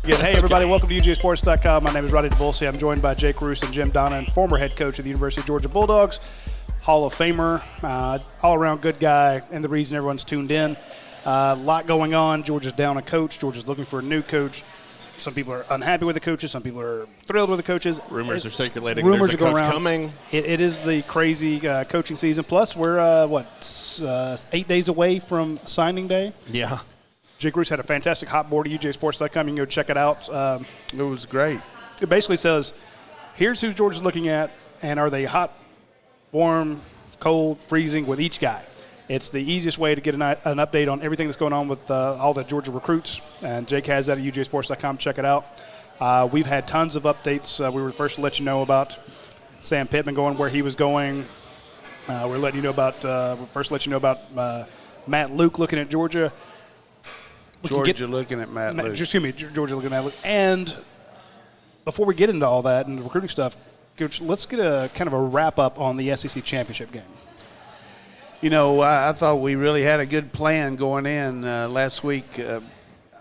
Again, hey, everybody, welcome to UGASports.com. My name is Roddy DeBolsey. I'm joined by Jake Roos and Jim Donnan, former head coach of the University of Georgia Bulldogs, Hall of Famer, all-around good guy, and the reason everyone's tuned in. A lot going on. Georgia's down a coach. Georgia's looking for a new coach. Some people are unhappy with the coaches. Some people are thrilled with the coaches. Rumors are circulating. Rumors There's are a going coach around. coming. It is the crazy coaching season. Plus, we're, 8 days away from signing day. Yeah. Jake Roos had a fantastic hot board at UGASports.com. You can go check it out. It was great. It basically says, here's who Georgia's looking at, and are they hot, warm, cold, freezing with each guy. It's the easiest way to get an update on everything that's going on with all the Georgia recruits, and Jake has that at UGASports.com. Check it out. We've had tons of updates. We were the first to let you know about Sam Pittman going where he was going. We're letting you know about Matt Luke looking at Georgia. Georgia looking at Matt Luke. Excuse me, Georgia looking at Luke. And before we get into all that and the recruiting stuff, Coach, let's get a kind of a wrap-up on the SEC championship game. You know, I thought we really had a good plan going in last week.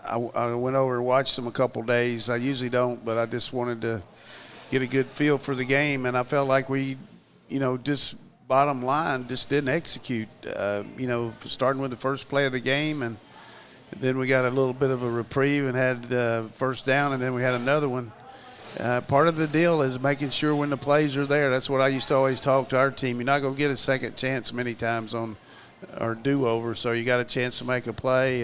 I went over and watched them a couple days. I usually don't, but I just wanted to get a good feel for the game, and I felt like we, just bottom line, just didn't execute. Starting with the first play of the game, and then we got a little bit of a reprieve and had first down, and then we had another one. Part of the deal is making sure when the plays are there. That's what I used to always talk to our team. You're not going to get a second chance many times on our do-over, so you got a chance to make a play.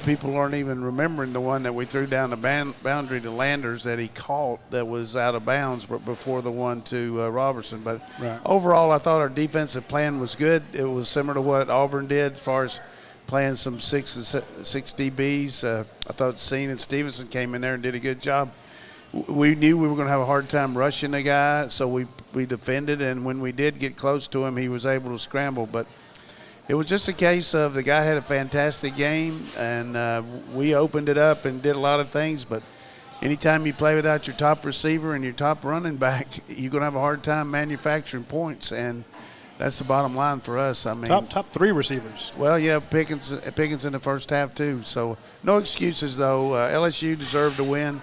People aren't even remembering the one that we threw down the boundary to Landers that he caught that was out of bounds before the one to Robertson. But Overall, I thought our defensive plan was good. It was similar to what Auburn did as far as playing some six DBs. I thought Seen and Stevenson came in there and did a good job. We knew we were going to have a hard time rushing the guy, so we defended, and when we did get close to him, he was able to scramble. But it was just a case of the guy had a fantastic game, and we opened it up and did a lot of things. But anytime you play without your top receiver and your top running back, you're going to have a hard time manufacturing points, and that's the bottom line for us. I mean, top three receivers. Well, yeah, Pickens in the first half too. So no excuses though. LSU deserved to win.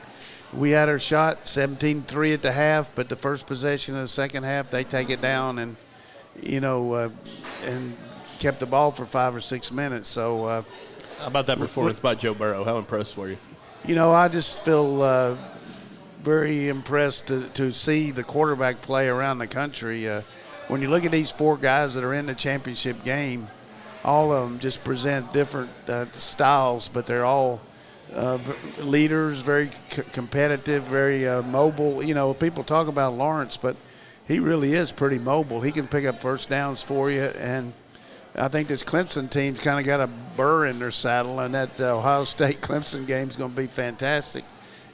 We had our shot, 17-3 at the half, but the first possession of the second half, they take it down and kept the ball for 5 or 6 minutes. So, how about that performance by Joe Burrow? How impressed were you? I just feel very impressed to see the quarterback play around the country. When you look at these 4 guys that are in the championship game, all of them just present different styles, but they're all leaders, very competitive, very mobile. People talk about Lawrence, but he really is pretty mobile. He can pick up first downs for you, and I think this Clemson team's kind of got a burr in their saddle, and that Ohio State-Clemson game is going to be fantastic.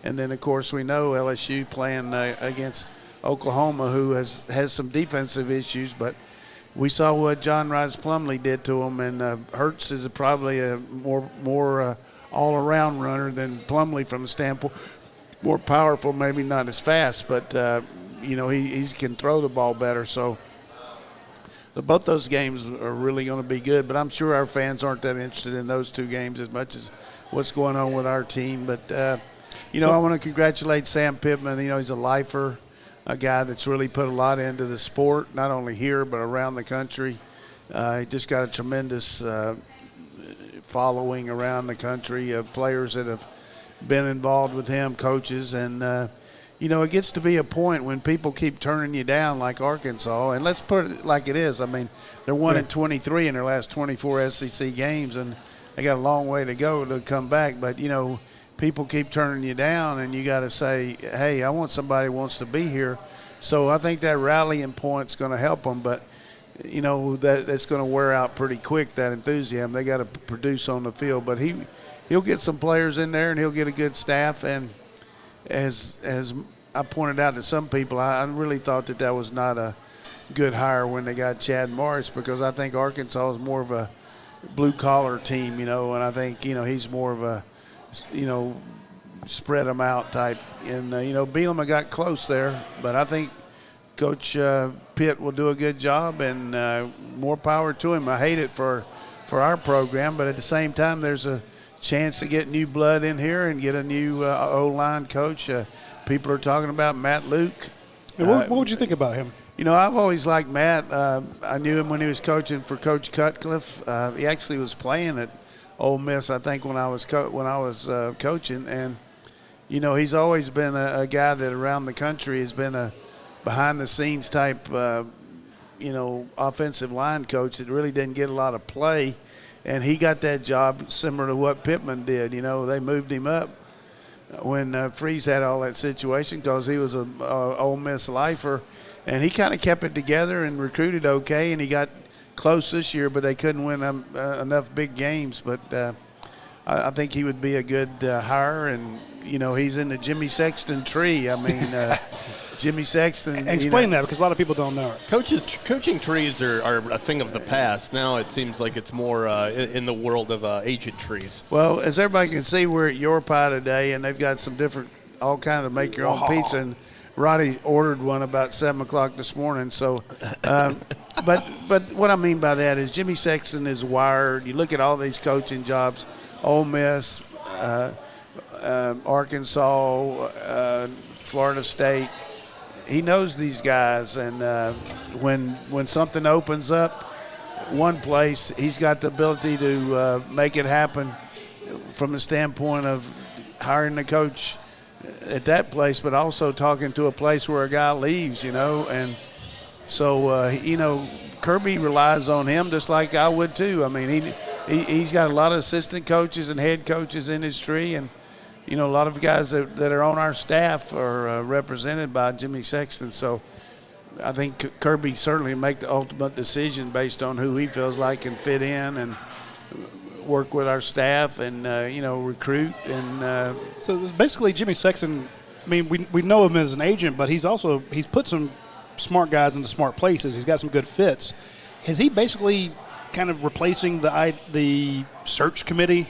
And then, of course, we know LSU playing against Oklahoma, who has some defensive issues, but we saw what John Rice Plumlee did to him, and Hurts is probably a more all-around runner than Plumlee from the standpoint. More powerful, maybe not as fast, but, he can throw the ball better. So both those games are really going to be good, but I'm sure our fans aren't that interested in those 2 games as much as what's going on with our team. But, I want to congratulate Sam Pittman. He's a lifer, a guy that's really put a lot into the sport, not only here but around the country. He just got a tremendous following around the country of players that have been involved with him, coaches, and it gets to be a point when people keep turning you down like Arkansas, and let's put it like it is. I mean, they're 1-23 in their last 24 SEC games, and they got a long way to go to come back, but people keep turning you down, and you got to say, hey, I want somebody who wants to be here. So I think that rallying point's going to help them, but that's going to wear out pretty quick, that enthusiasm. They got to produce on the field. But he'll get some players in there, and he'll get a good staff. And as I pointed out to some people, I really thought that was not a good hire when they got Chad Morris, because I think Arkansas is more of a blue-collar team, and I think, he's more of a, spread them out type. And, Bielema got close there, but I think Coach Pitt will do a good job, and more power to him. I hate it for our program, but at the same time, there's a chance to get new blood in here and get a new O-line coach. People are talking about Matt Luke. What would you think about him? I've always liked Matt. I knew him when he was coaching for Coach Cutcliffe. He actually was playing at Ole Miss, I think, when I was coaching. And, he's always been a guy that around the country has been a behind-the-scenes type, offensive line coach that really didn't get a lot of play. And he got that job similar to what Pittman did. They moved him up when Freeze had all that situation because he was a Ole Miss lifer. And he kind of kept it together and recruited okay, and he got close this year, but they couldn't win enough big games. But I think he would be a good hire, and, he's in the Jimmy Sexton tree. I mean, Jimmy Sexton. Explain that because a lot of people don't know it. Coaching trees are a thing of the past. Now it seems like it's more in the world of agent trees. Well, as everybody can see, we're at Your Pie today, and they've got some different, all kind of make-your-own pizza. And Roddy ordered one about 7 o'clock this morning. So, but what I mean by that is Jimmy Sexton is wired. You look at all these coaching jobs, Ole Miss, Arkansas, Florida State. He knows these guys, and when something opens up one place, he's got the ability to make it happen from the standpoint of hiring the coach at that place, but also talking to a place where a guy leaves, and so Kirby relies on him just like I would too. I mean, he's got a lot of assistant coaches and head coaches in his tree, and a lot of guys that are on our staff are represented by Jimmy Sexton. So I think Kirby certainly make the ultimate decision based on who he feels like can fit in and work with our staff and recruit. And so basically Jimmy Sexton, I mean, we know him as an agent, but he's put some smart guys into smart places. He's got some good fits. Is he basically kind of replacing the search committee?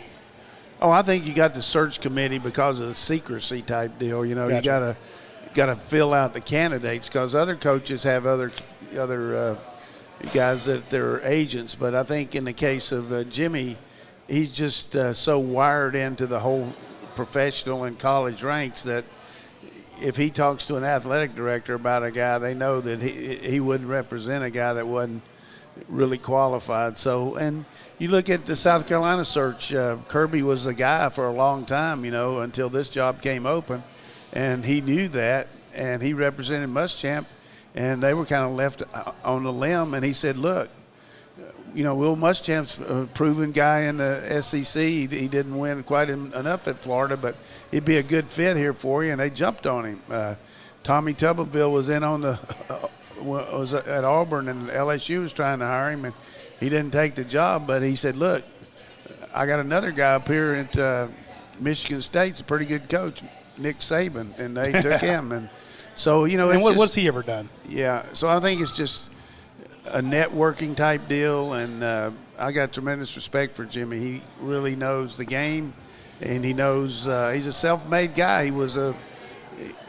Oh, I think you got the search committee because of the secrecy type deal. Gotcha. You got to fill out the candidates because other coaches have other guys that they're agents. But I think in the case of Jimmy, he's just so wired into the whole professional and college ranks that if he talks to an athletic director about a guy, they know that he wouldn't represent a guy that wasn't really qualified. So, and you look at the South Carolina search, Kirby was the guy for a long time, until this job came open. And he knew that, and he represented Muschamp, and they were kind of left on the limb. And he said, look, Will Muschamp's a proven guy in the SEC. He didn't win quite enough at Florida, but he'd be a good fit here for you, and they jumped on him. Tommy Tuberville was in on was at Auburn, and LSU was trying to hire him, and he didn't take the job. But he said, look, I got another guy up here at Michigan State's a pretty good coach, Nick Saban, and they took him. And so, and what's he ever done? Yeah, so I think it's just a networking type deal, and I got tremendous respect for Jimmy. He really knows the game, and he knows he's a self-made guy. He was a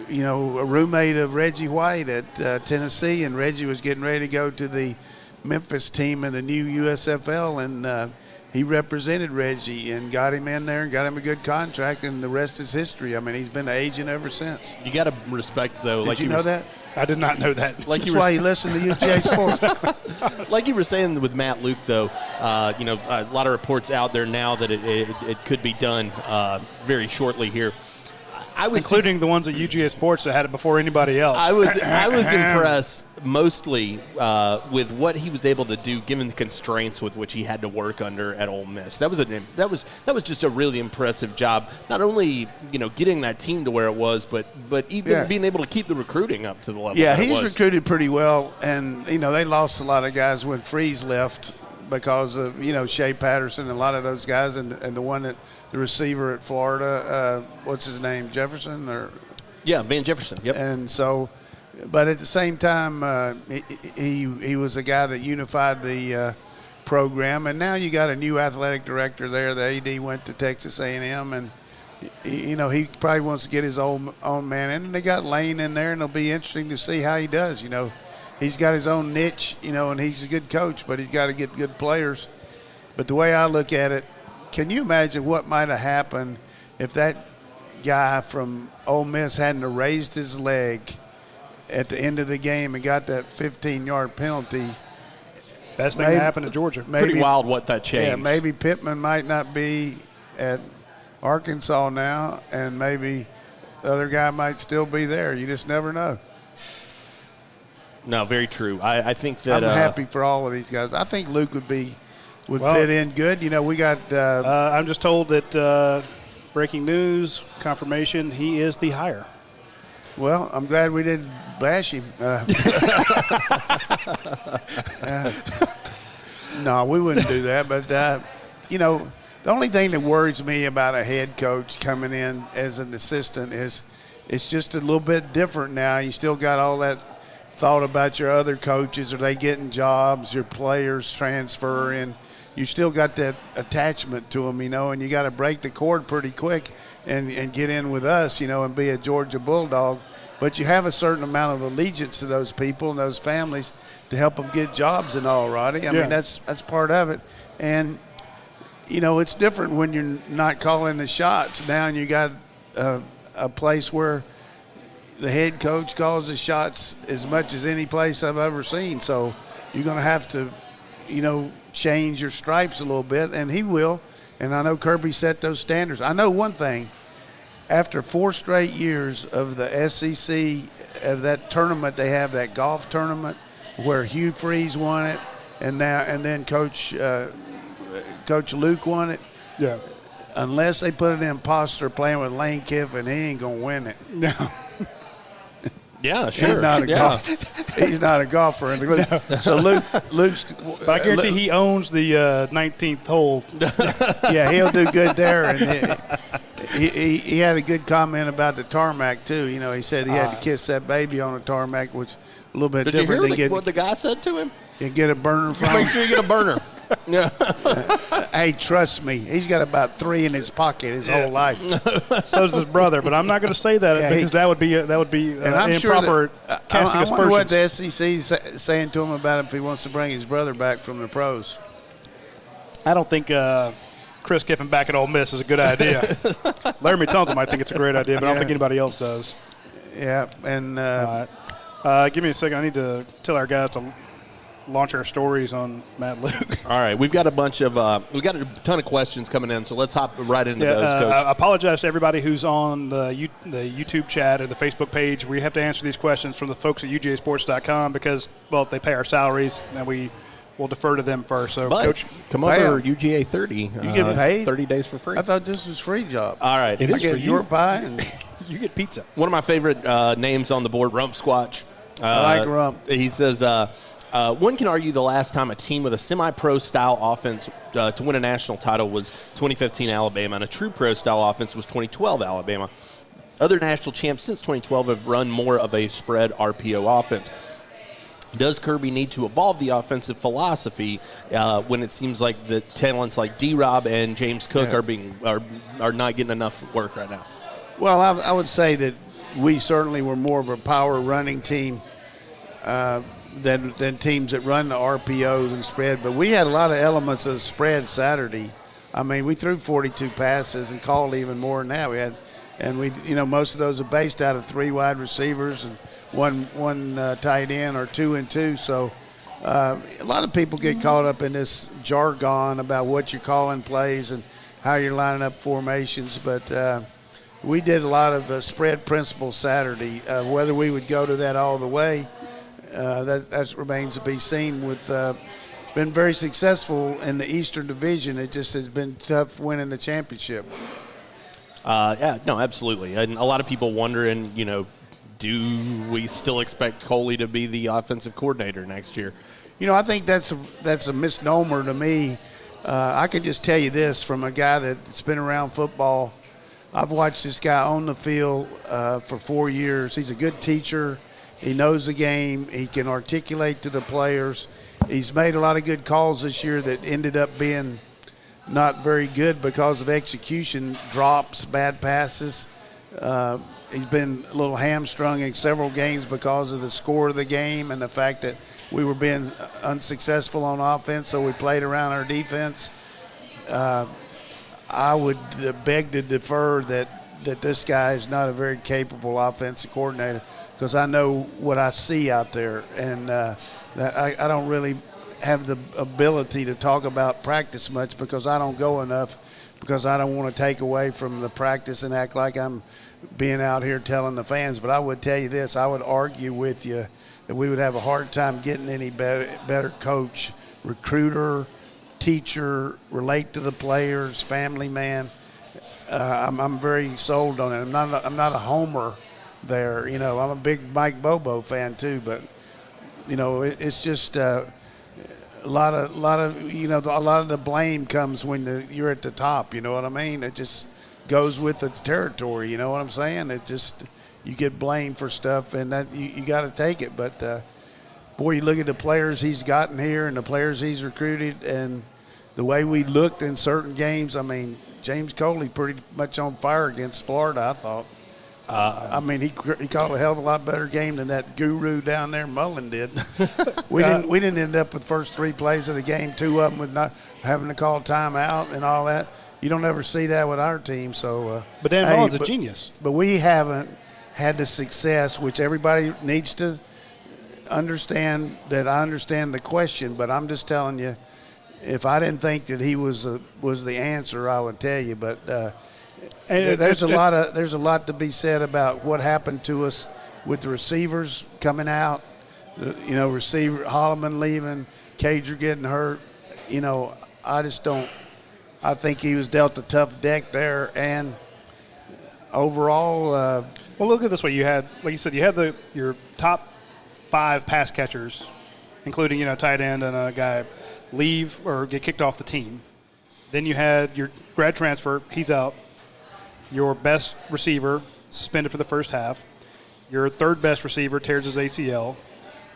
roommate of Reggie White at Tennessee, and Reggie was getting ready to go to the Memphis team in the new USFL, and he represented Reggie and got him in there and got him a good contract, and the rest is history. I mean, he's been an agent ever since. You got to respect, though. Did you know that? I did not know that. That's why you listen to UGASports. Like you were saying with Matt Luke, though, a lot of reports out there now that it could be done very shortly here. Including the ones at UGASports that had it before anybody else. I was impressed mostly with what he was able to do given the constraints with which he had to work under at Ole Miss. That was just a really impressive job. Not only getting that team to where it was, but even being able to keep the recruiting up to the level. Yeah, he's recruited pretty well, and they lost a lot of guys when Freeze left because of Shea Patterson and a lot of those guys, and the one that. The receiver at Florida, what's his name, Jefferson? Van Jefferson, yep. And so, but at the same time, he was a guy that unified the program. And now you got a new athletic director there. The AD went to Texas A&M, and, he probably wants to get his own man in. And they got Lane in there, and it'll be interesting to see how he does. He's got his own niche, and he's a good coach, but he's got to get good players. But the way I look at it, can you imagine what might have happened if that guy from Ole Miss hadn't have raised his leg at the end of the game and got that 15-yard penalty? Best thing that happened to Georgia. Pretty wild what that changed. Yeah, maybe Pittman might not be at Arkansas now, and maybe the other guy might still be there. You just never know. No, very true. I think that I'm happy for all of these guys. I think Luke would fit in good. You know, we got. I'm just told that breaking news confirmation. He is the hire. Well, I'm glad we didn't bash him. No, we wouldn't do that. But you know, the only thing that worries me about a head coach coming in as an assistant is it's just a little bit different now. You still got all that thought about your other coaches. Are they getting jobs? Your players transfer in. You still got that attachment to them, you know, and you got to break the cord pretty quick and get in with us, you know, and be a Georgia Bulldog. But you have a certain amount of allegiance to those people and those families to help them get jobs and all, Roddy. I mean, that's part of it. And, you know, it's different when you're not calling the shots. Now you got a place where the head coach calls the shots as much as any place I've ever seen. So you're going to have to, you know, change your stripes a little bit, and he will. And I know Kirby set those standards. I know one thing. After 4 straight years of the SEC, of that tournament they have, that golf tournament where Hugh Freeze won it, and then Coach Luke won it. Yeah. Unless they put an imposter playing with Lane Kiffin, he ain't gonna win it. No. Yeah, sure. He's not a golfer. No. So Luke's. But I guarantee he owns the 19th hole. Yeah, he'll do good there. And he had a good comment about the tarmac too. You know, he said he had to kiss that baby on the tarmac, which a little bit Did different you than hear what the guy said to him? You get a burner from Make him. sure you get a burner. Yeah. Hey, trust me, he's got about 3 in his pocket his whole life. So does his brother, but I'm not going to say that because that would be improper sure casting I wonder what the aspersions. SEC's saying to him about if he wants to bring his brother back from the pros. I don't think Chris Kiffin back at Ole Miss is a good idea. Laramie Tunsil might think it's a great idea, but I don't think anybody else does. Yeah, and give me a second. I need to tell our guys to launch our stories on Matt Luke. All right, we've got a bunch of we've got a ton of questions coming in, so let's hop right into those, Coach. I apologize to everybody who's on the YouTube chat or the Facebook page. We have to answer these questions from the folks at UGASports.com because, well, they pay our salaries, and we will defer to them first. So, but Coach, come over UGA 30. You get paid? 30 days for free. I thought this was free job. All right. It is I for get you. York pie and You get pizza. One of my favorite names on the board, Rump Squatch. I like Rump. He says, one can argue the last time a team with a semi-pro style offense to win a national title was 2015 Alabama, and a true pro style offense was 2012 Alabama. Other national champs since 2012 have run more of a spread RPO offense. Does Kirby need to evolve the offensive philosophy when it seems like the talents like D-Rob and James Cook are not getting enough work right now? Well, I would say that we certainly were more of a power running team than teams that run the RPOs and spread. But we had a lot of elements of spread Saturday. I mean, we threw 42 passes and called even more than that. Most of those are based out of 3 wide receivers and one tight end or 2 and 2. So a lot of people get caught up in this jargon about what you're calling plays and how you're lining up formations. But we did a lot of spread principles Saturday. Whether we would go to that all the way, that remains to be seen. With been very successful in the Eastern Division. It just has been tough winning the championship. Absolutely. And a lot of people wondering, do we still expect Coley to be the offensive coordinator next year? I think that's a misnomer to me. I can just tell you this from a guy that's been around football. I've watched this guy on the field for 4 years. He's a good teacher. He knows the game. He can articulate to the players. He's made a lot of good calls this year that ended up being not very good because of execution, drops, bad passes. He's been a little hamstrung in several games because of the score of the game and the fact that we were being unsuccessful on offense, so we played around our defense. I would beg to defer that this guy is not a very capable offensive coordinator, because I know what I see out there, and I don't really have the ability to talk about practice much because I don't go enough, because I don't want to take away from the practice and act like I'm being out here telling the fans. But I would tell you this, I would argue with you that we would have a hard time getting any better coach, recruiter, teacher, relate to the players, family man. I'm very sold on it. I'm not a homer there. I'm a big Mike Bobo fan too, but it's just a lot of the blame comes when you're at the top. You know what I mean? It just goes with the territory. You know what I'm saying? It just, you get blamed for stuff, and that you got to take it. But boy, you look at the players he's gotten here and the players he's recruited, and the way we looked in certain games. I mean, James Coley pretty much on fire against Florida, I thought. He called a hell of a lot better game than that guru down there, Mullen, did. We didn't end up with first 3 plays of the game, 2 of them with not having to call timeout and all that. You don't ever see that with our team. So, but Dan Mullen's a genius. But we haven't had the success, which everybody needs to understand. That I understand the question, but I'm just telling you, if I didn't think that he was the answer, I would tell you. But there's a lot to be said about what happened to us with the receivers coming out. Receiver Holloman leaving, Cager getting hurt. I just don't. I think he was dealt a tough deck there, and overall. Well, look at it this way: you had, like you said, your top 5 pass catchers, including tight end and a guy, leave or get kicked off the team. Then you had your grad transfer; he's out. Your best receiver suspended for the first half. Your third best receiver tears his ACL.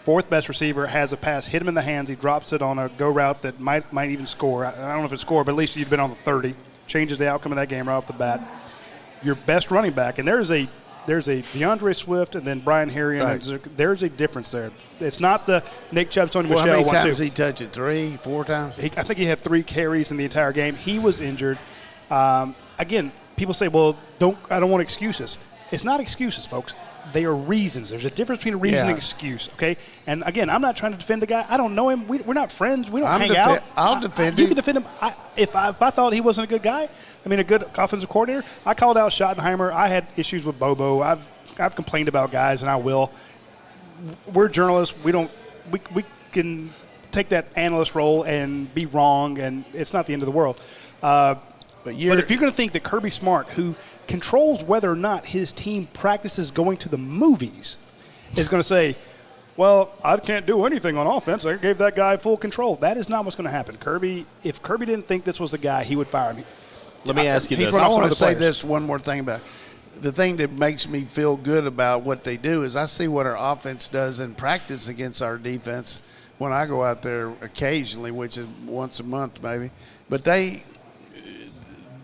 Fourth best receiver has a pass hit him in the hands. He drops it on a go route that might even score. I don't know if it scored, but at least you've been on the 30. Changes the outcome of that game right off the bat. Your best running back, and there's a DeAndre Swift and then Brian Harry. Right. There's a difference there. It's not the Nick Chubb, Sony Michel. How many times did he touch it? 3, 4 times? I think he had 3 carries in the entire game. He was injured. Again, people say, well, I don't want excuses. It's not excuses, folks. They are reasons. There's a difference between a reason and excuse, okay? And, again, I'm not trying to defend the guy. I don't know him. We're not friends. We don't hang out. I'll defend him. You can defend him. If I thought he wasn't a good guy, a good offensive coordinator, I called out Schottenheimer. I had issues with Bobo. I've complained about guys, and I will. We're journalists. We can take that analyst role and be wrong, and it's not the end of the world. But if you're going to think that Kirby Smart, who controls whether or not his team practices going to the movies, is going to say, well, I can't do anything on offense. I gave that guy full control. That is not what's going to happen. If Kirby didn't think this was the guy, he would fire me. Let me ask you this. I want to say this one more thing about it. The thing that makes me feel good about what they do is I see what our offense does in practice against our defense when I go out there occasionally, which is once a month maybe. But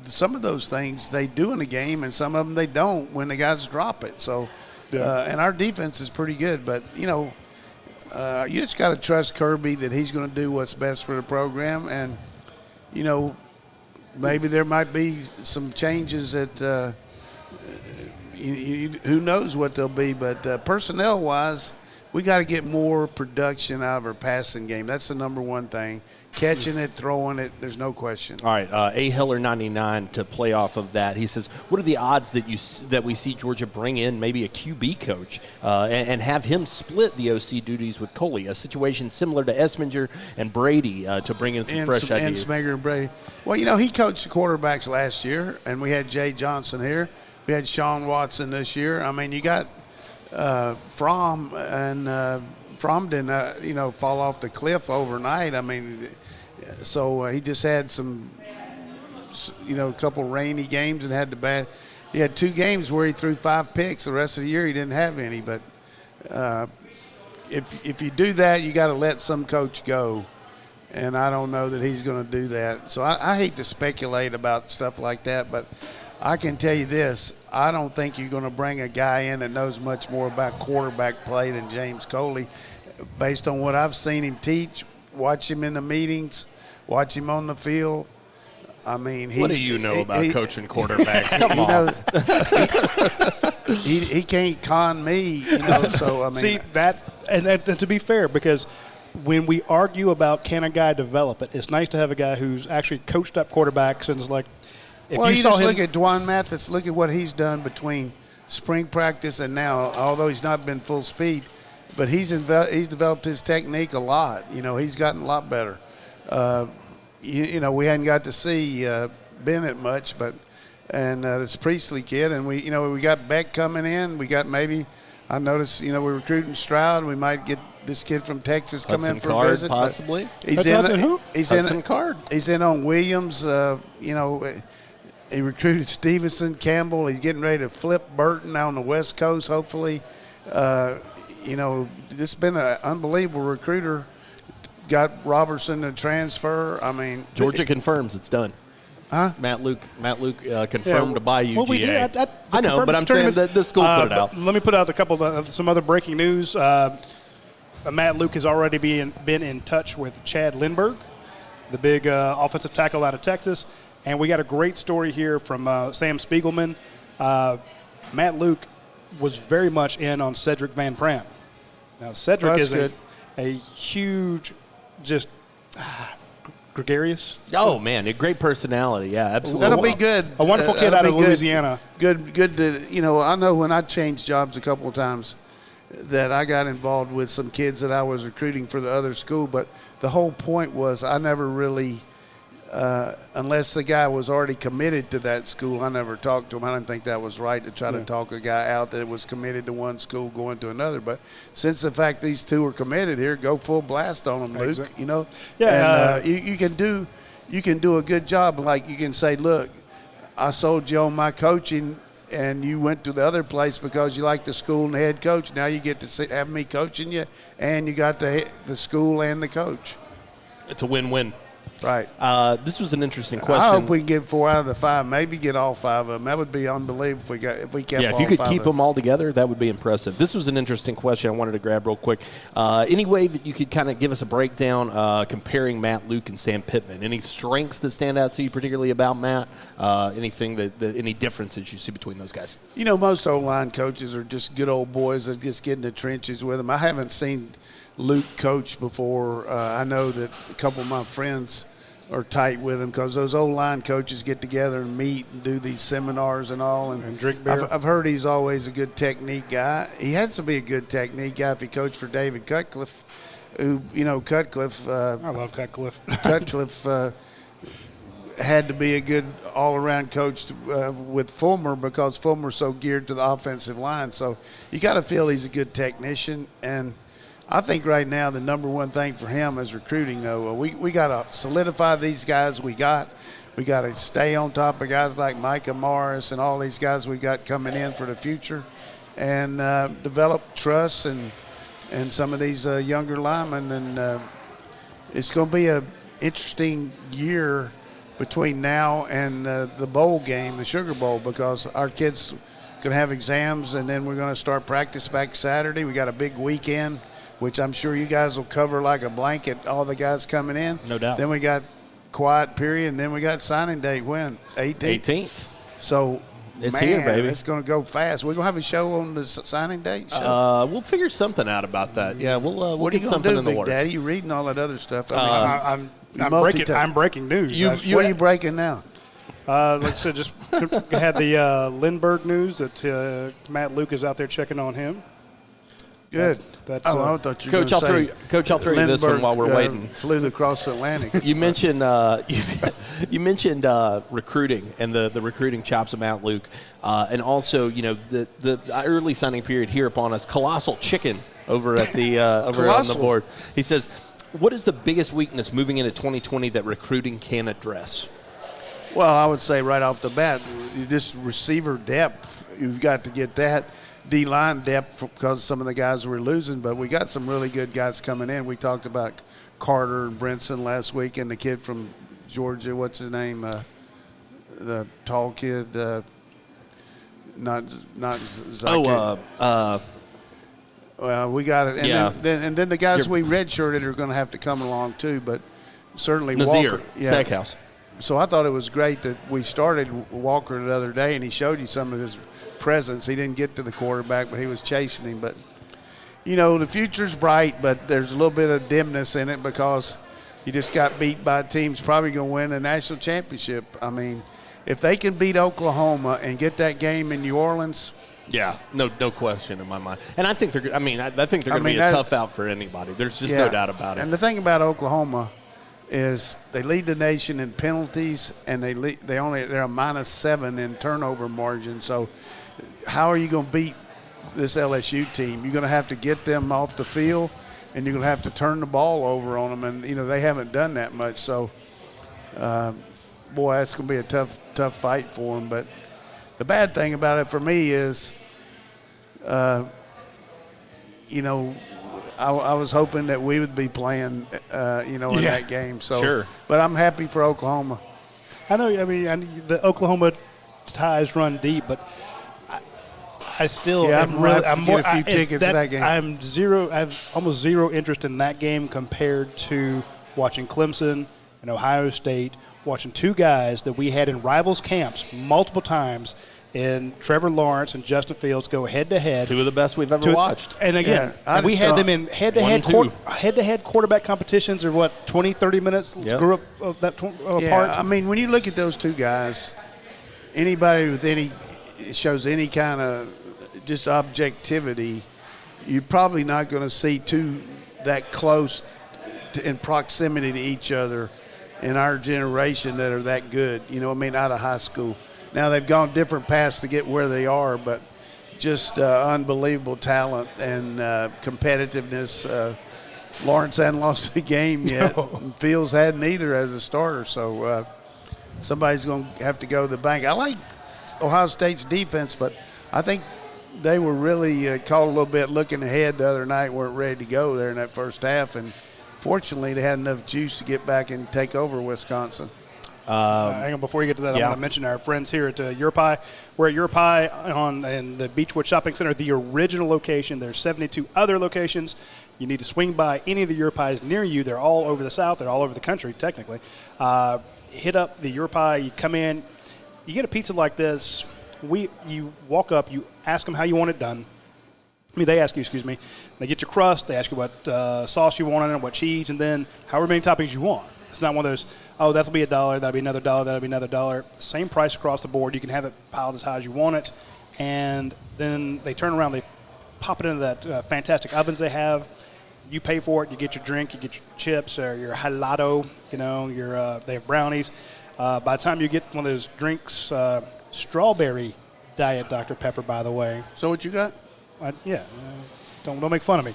some of those things they do in a game, and some of them they don't when the guys drop it. So, and our defense is pretty good. But, you just got to trust Kirby that he's going to do what's best for the program. And, maybe there might be some changes that who knows what they'll be. But personnel-wise, we got to get more production out of our passing game. That's the number one thing. Catching it, throwing it, there's no question. All right, A. Heller 99 to play off of that. He says, what are the odds that we see Georgia bring in maybe a QB coach and have him split the OC duties with Coley, a situation similar to Esminger and Brady to bring in some fresh ideas? And Smeger and Brady. Well, he coached the quarterbacks last year, and we had Jay Johnson here. We had Sean Watson this year. You got Fromm, and Fromm didn't, fall off the cliff overnight. So he just had some, a couple rainy games and had the bad. He had 2 games where he threw 5 picks. The rest of the year he didn't have any. But if you do that, you got to let some coach go. And I don't know that he's going to do that. So I hate to speculate about stuff like that, but I can tell you this. I don't think you're going to bring a guy in that knows much more about quarterback play than James Coley. Based on what I've seen him teach, watch him in the meetings, watch him on the field, I mean, what do you know about coaching quarterbacks? Come on. He can't con me, so, I mean. See, and to be fair, because when we argue about can a guy develop it, it's nice to have a guy who's actually coached up quarterbacks and is like, if well, you saw just him, look at Dwan Mathis, look at what he's done between spring practice and now, although he's not been full speed, but he's developed his technique a lot. He's gotten a lot better. We hadn't got to see Bennett much, and this Priestley kid, and we got Beck coming in. We got I noticed, we're recruiting Stroud. We might get this kid from Texas come in for a visit. Possibly. He's in on Williams. He recruited Stevenson, Campbell. He's getting ready to flip Burton out on the West Coast, hopefully. This has been an unbelievable recruiter. Got Robertson to transfer. I mean, Georgia confirms it's done. Huh? Matt Luke confirmed to buy UGA. Well, we did. I know, but I'm saying that the school put it out. Let me put out some other breaking news. Matt Luke has already been in touch with Chad Lindbergh, the big offensive tackle out of Texas. And we got a great story here from Sam Spiegelman. Matt Luke was very much in on Cedric Van Pram. Now, Cedric is a huge, just gregarious. Oh, man, a great personality. Yeah, absolutely. That'll be good. A wonderful kid out of Louisiana. Good to, I know when I changed jobs a couple of times that I got involved with some kids that I was recruiting for the other school, but the whole point was I never really – unless the guy was already committed to that school, I never talked to him. I didn't think that was right to try to talk a guy out that was committed to one school going to another. But since the fact these two are committed here, go full blast on them, Luke. Exactly. Yeah, and you can do a good job. Like you can say, look, I sold you on my coaching, and you went to the other place because you like the school and the head coach. Now you get to have me coaching you, and you got the school and the coach. It's a win-win. Right. This was an interesting question. I hope we can get 4 out of the 5, maybe get all 5 of them. That would be unbelievable if we kept all 5 of them. Yeah, if you could keep them all together, that would be impressive. This was an interesting question I wanted to grab real quick. Any way that you could kind of give us a breakdown comparing Matt Luke and Sam Pittman? Any strengths that stand out to you particularly about Matt? Anything any differences you see between those guys? Most O-line coaches are just good old boys that just get in the trenches with them. I haven't seen Luke coach before. I know that a couple of my friends are tight with him because those O-line coaches get together and meet and do these seminars and all. And drink beer. I've heard he's always a good technique guy. He has to be a good technique guy if he coached for David Cutcliffe, who, Cutcliffe. I love Cutcliffe. Cutcliffe had to be a good all-around coach with Fulmer because Fulmer's so geared to the offensive line. So you got to feel he's a good technician. And I think right now the number one thing for him is recruiting, though. We got to solidify these guys we got. We got to stay on top of guys like Micah Morris and all these guys we got coming in for the future and develop trust and some of these younger linemen. And it's going to be an interesting year between now and the bowl game, the Sugar Bowl, because our kids going to have exams and then we're going to start practice back Saturday. We got a big weekend, which I'm sure you guys will cover like a blanket, all the guys coming in. No doubt. Then we got quiet period, and then we got signing day when? 18th. So, it's here, baby. It's going to go fast. We're going to have a show on the signing day show? We'll figure something out about that. Yeah, we'll get something do, in the Big works. Daddy? You reading all that other stuff. I'm breaking news. What are you breaking now? Like I said, just had the Lindbergh news that Matt Luke is out there checking on him. Good. I thought you were Coach, I'll throw you this one while we're waiting. Flew across the Atlantic. You mentioned you mentioned recruiting and the recruiting chops of Matt Luke, and also the early signing period here upon us. Colossal Chicken over at the over on the board. He says, "What is the biggest weakness moving into 2020 that recruiting can address?" Well, I would say right off the bat, just receiver depth. You've got to get that. D-line depth because some of the guys we're losing, but we got some really good guys coming in. We talked about Carter and Brinson last week and the kid from Georgia, what's his name? The tall kid, not Zaka. Well, we got it. And then the guys we redshirted are going to have to come along too, but certainly Nazir, Walker. Stackhouse. so I thought it was great that we started Walker the other day, and he showed you some of his presence. He didn't get to the quarterback, but he was chasing him. But, the future's bright, but there's a little bit of dimness in it because you just got beat by a team that's probably going to win a national championship. I mean, if they can beat Oklahoma and get that game in New Orleans – yeah, no question in my mind. And I think they're going to be a tough out for anybody. There's just no doubt about it. And the thing about Oklahoma is they lead the nation in penalties, and they're a -7 in turnover margin. So how are you going to beat this LSU team? You're going to have to get them off the field, and you're going to have to turn the ball over on them. And they haven't done that much. So, boy, that's going to be a tough fight for them. But the bad thing about it for me is, I was hoping that we would be playing, in that game. So, sure. But I'm happy for Oklahoma. I know. I mean, the Oklahoma ties run deep, but I still I'm more a few tickets to that game. I have almost zero interest in that game compared to watching Clemson and Ohio State, watching two guys that we had in rivals camps multiple times in Trevor Lawrence and Justin Fields go head-to-head. Two of the best we've ever watched. And again, we had them in head-to-head quarterback competitions or 20, 30 minutes grew up of that apart. I mean, when you look at those two guys, anybody with shows any kind of just objectivity, you're probably not going to see two that close in proximity to each other in our generation that are that good, out of high school. Now they've gone different paths to get where they are, but just unbelievable talent and competitiveness. Lawrence hadn't lost a game yet. No. And Fields hadn't either as a starter, so somebody's going to have to go to the bank. I like Ohio State's defense, but I think they were really caught a little bit looking ahead the other night, weren't ready to go there in that first half, and fortunately, they had enough juice to get back and take over Wisconsin. Hang on, before you get to that, I want to mention our friends here at Europi. We're at Europi in the Beechwood Shopping Center, the original location. There's 72 other locations. You need to swing by any of the Europis near you. They're all over the South. They're all over the country, technically. Hit up the Europi. You come in. You get a pizza like this. You walk up. You ask them how you want it done. They ask you, They get your crust. They ask you what sauce you want on it, what cheese, and then however many toppings you want. It's not one of those, that'll be $1, that'll be another $1, that'll be another $1. Same price across the board. You can have it piled as high as you want it. And then they turn around, they pop it into that fantastic ovens they have. You pay for it. You get your drink. You get your chips or your gelato. They have brownies. By the time you get one of those drinks, strawberry Diet Dr. Pepper, by the way. So what you got? Don't make fun of me.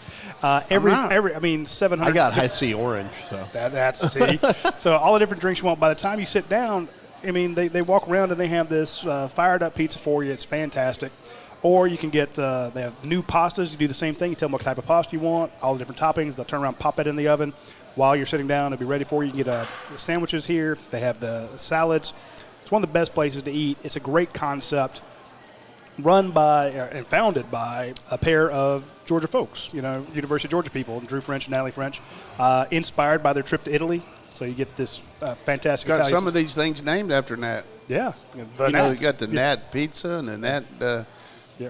700. I got high C orange, so that's see. So all the different drinks you want. By the time you sit down, they walk around and they have this fired up pizza for you. It's fantastic. Or you can get they have new pastas. You do the same thing. You tell them what type of pasta you want, all the different toppings. They'll turn around, pop it in the oven while you're sitting down. It'll be ready for you. You can get the sandwiches here. They have the salads. It's one of the best places to eat. It's a great concept. Run by and founded by a pair of Georgia folks, University of Georgia people, Drew French and Natalie French, inspired by their trip to Italy. So you get this fantastic. Got some of these things named after Nat. Yeah, you got the Nat pizza and the Nat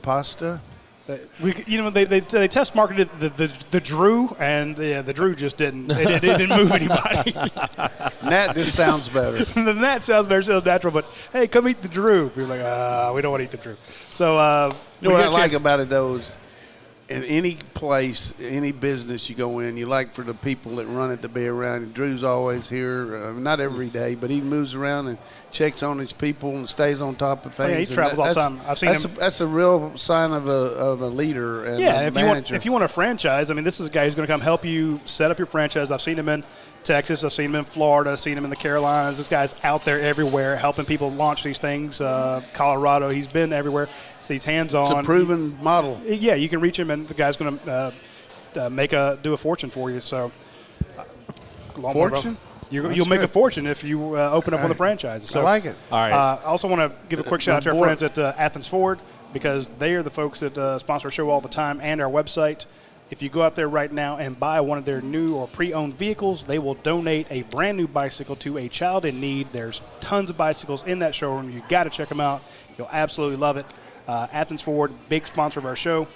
pasta. They test marketed the Drew, and the Drew just didn't. It didn't move anybody. Nat just sounds better. The Nat sounds better, sounds natural. But hey, come eat the Drew. We're like, we don't want to eat the Drew. So what I like about it though is, in any place, any business you go in, you like for the people that run it to be around. And Drew's always here, not every day, but he moves around and checks on his people and stays on top of things. Yeah, he travels all the time. I've seen him. That's a real sign of a leader and a manager. If you want a franchise, this is a guy who's going to come help you set up your franchise. I've seen him in Texas. I've seen him in Florida. I've seen him in the Carolinas. This guy's out there everywhere helping people launch these things. Colorado, he's been everywhere. So he's hands-on. It's a proven model. Yeah, you can reach him, and the guy's going to do a fortune for you. So, fortune? You'll make a fortune if you open up one of the franchises. So, I like it. All right. I also want to give a quick shout-out to our friends at Athens Ford, because they are the folks that sponsor our show all the time and our website. If you go out there right now and buy one of their new or pre-owned vehicles, they will donate a brand new bicycle to a child in need. There's tons of bicycles in that showroom. You got to check them out. You'll absolutely love it. Athens Ford, big sponsor of our show.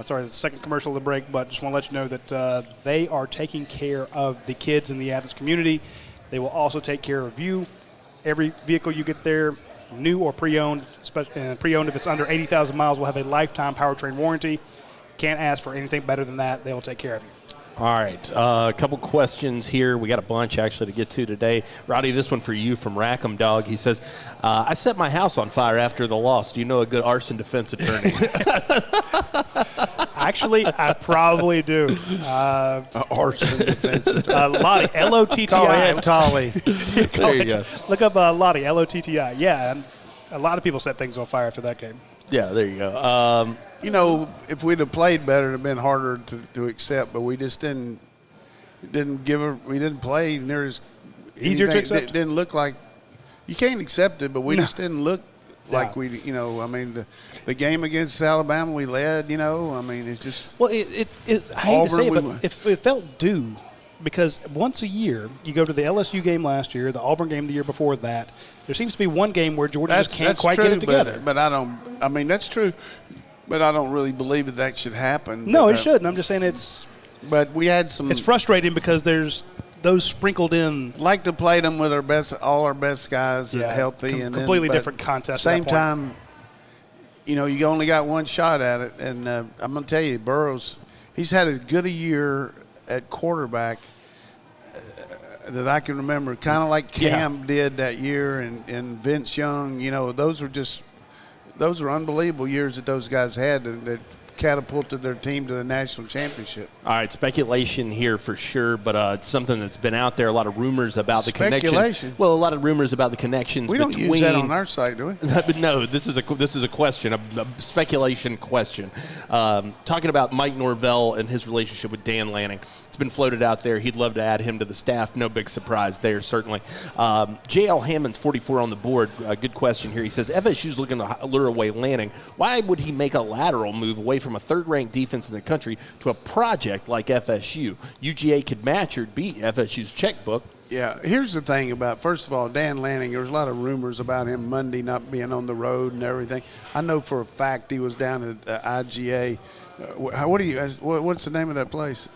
Sorry, the second commercial of the break, but just want to let you know that they are taking care of the kids in the Athens community. They will also take care of you. Every vehicle you get there, new or pre-owned, pre-owned if it's under 80,000 miles, will have a lifetime powertrain warranty. Can't ask for anything better than that. They will take care of you. All right, a couple questions here. We got a bunch, actually, to get to today. Roddy, this one for you from Rackham Dog. He says, I set my house on fire after the loss. Do you know a good arson defense attorney? Actually, I probably do. Arson defense attorney. Lottie, L-O-T-T-I. Tolly. There you go. Look up Lottie, L-O-T-T-I. Yeah, and a lot of people set things on fire after that game. Yeah, there you go. If we'd have played better, it'd have been harder to accept. But we just didn't we didn't play near as easier to accept. It didn't look like you can't accept it, but we just didn't look like we. The game against Alabama, we led. It's just. Well, I hate to say it, but it felt due. Because once a year, you go to the LSU game last year, the Auburn game the year before that. There seems to be one game where Georgia just can't quite get it together. But I don't. I mean, that's true. But I don't really believe that should happen. No, it shouldn't. I'm just saying it's. But we had some. It's frustrating because there's those sprinkled in. Like to play them with all our best guys healthy, and completely different contest. Same time, you only got one shot at it, and I'm going to tell you, Burrows, he's had as good a year at quarterback that I can remember, kind of like Cam did that year, and Vince Young. Those were unbelievable years that those guys had that catapulted their team to the national championship. All right, speculation here for sure, but it's something that's been out there. A lot of rumors about the connection. Well, a lot of rumors about the connections. We don't use that on our site, do we? No, this is a question, a speculation question. Talking about Mike Norvell and his relationship with Dan Lanning. It's been floated out there. He'd love to add him to the staff. No big surprise there, certainly. J.L. Hammond's 44 on the board. Good question here. He says, FSU's looking to lure away Lanning. Why would he make a lateral move away from a third-ranked defense in the country to a project like FSU? UGA could match or beat FSU's checkbook. Yeah, here's the thing about, first of all, Dan Lanning, there was a lot of rumors about him Monday not being on the road and everything. I know for a fact he was down at IGA. What's the name of that place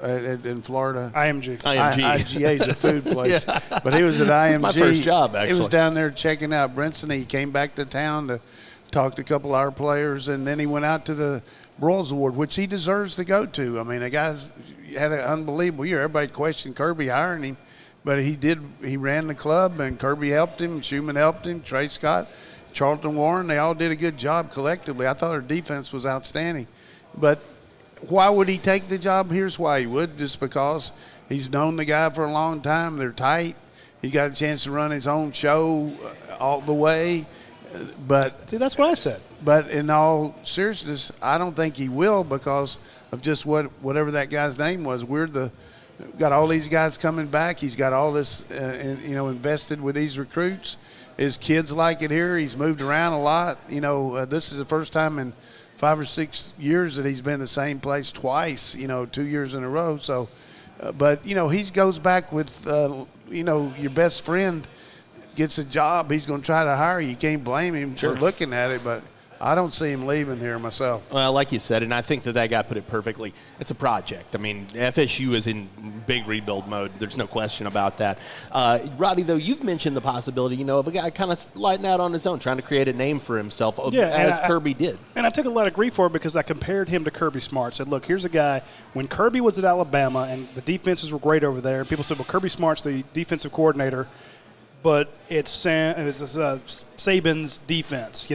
in Florida? IMG. IGA is a food place. Yeah. But he was at IMG. My first job, actually. He was down there checking out Brinson. He came back to town to talk to a couple of our players, and then he went out to the Broyles Award, which he deserves to go to. I mean, the guy's had an unbelievable year. Everybody questioned Kirby hiring him, but he did. He ran the club, and Kirby helped him, Schumann helped him, Trey Scott, Charlton Warren. They all did a good job collectively. I thought our defense was outstanding. But why would he take the job? Here's why he would, just because he's known the guy for a long time. They're tight. He got a chance to run his own show all the way. But see, that's what I said. But in all seriousness, I don't think he will because of just whatever that guy's name was. Got all these guys coming back. He's got all this, invested with these recruits. His kids like it here. He's moved around a lot. This is the first time in 5 or 6 years that he's been the same place twice. 2 years in a row. So, but he goes back with your best friend gets a job, he's going to try to hire you. You can't blame him for looking at it, but I don't see him leaving here myself. Well, like you said, and I think that guy put it perfectly. It's a project. I mean, FSU is in big rebuild mode. There's no question about that. Roddy, though, you've mentioned the possibility, of a guy kind of lighting out on his own, trying to create a name for himself, as Kirby did. And I took a lot of grief for it because I compared him to Kirby Smart. Said, look, here's a guy, when Kirby was at Alabama and the defenses were great over there, people said, well, Kirby Smart's the defensive coordinator, but it's Saban's defense,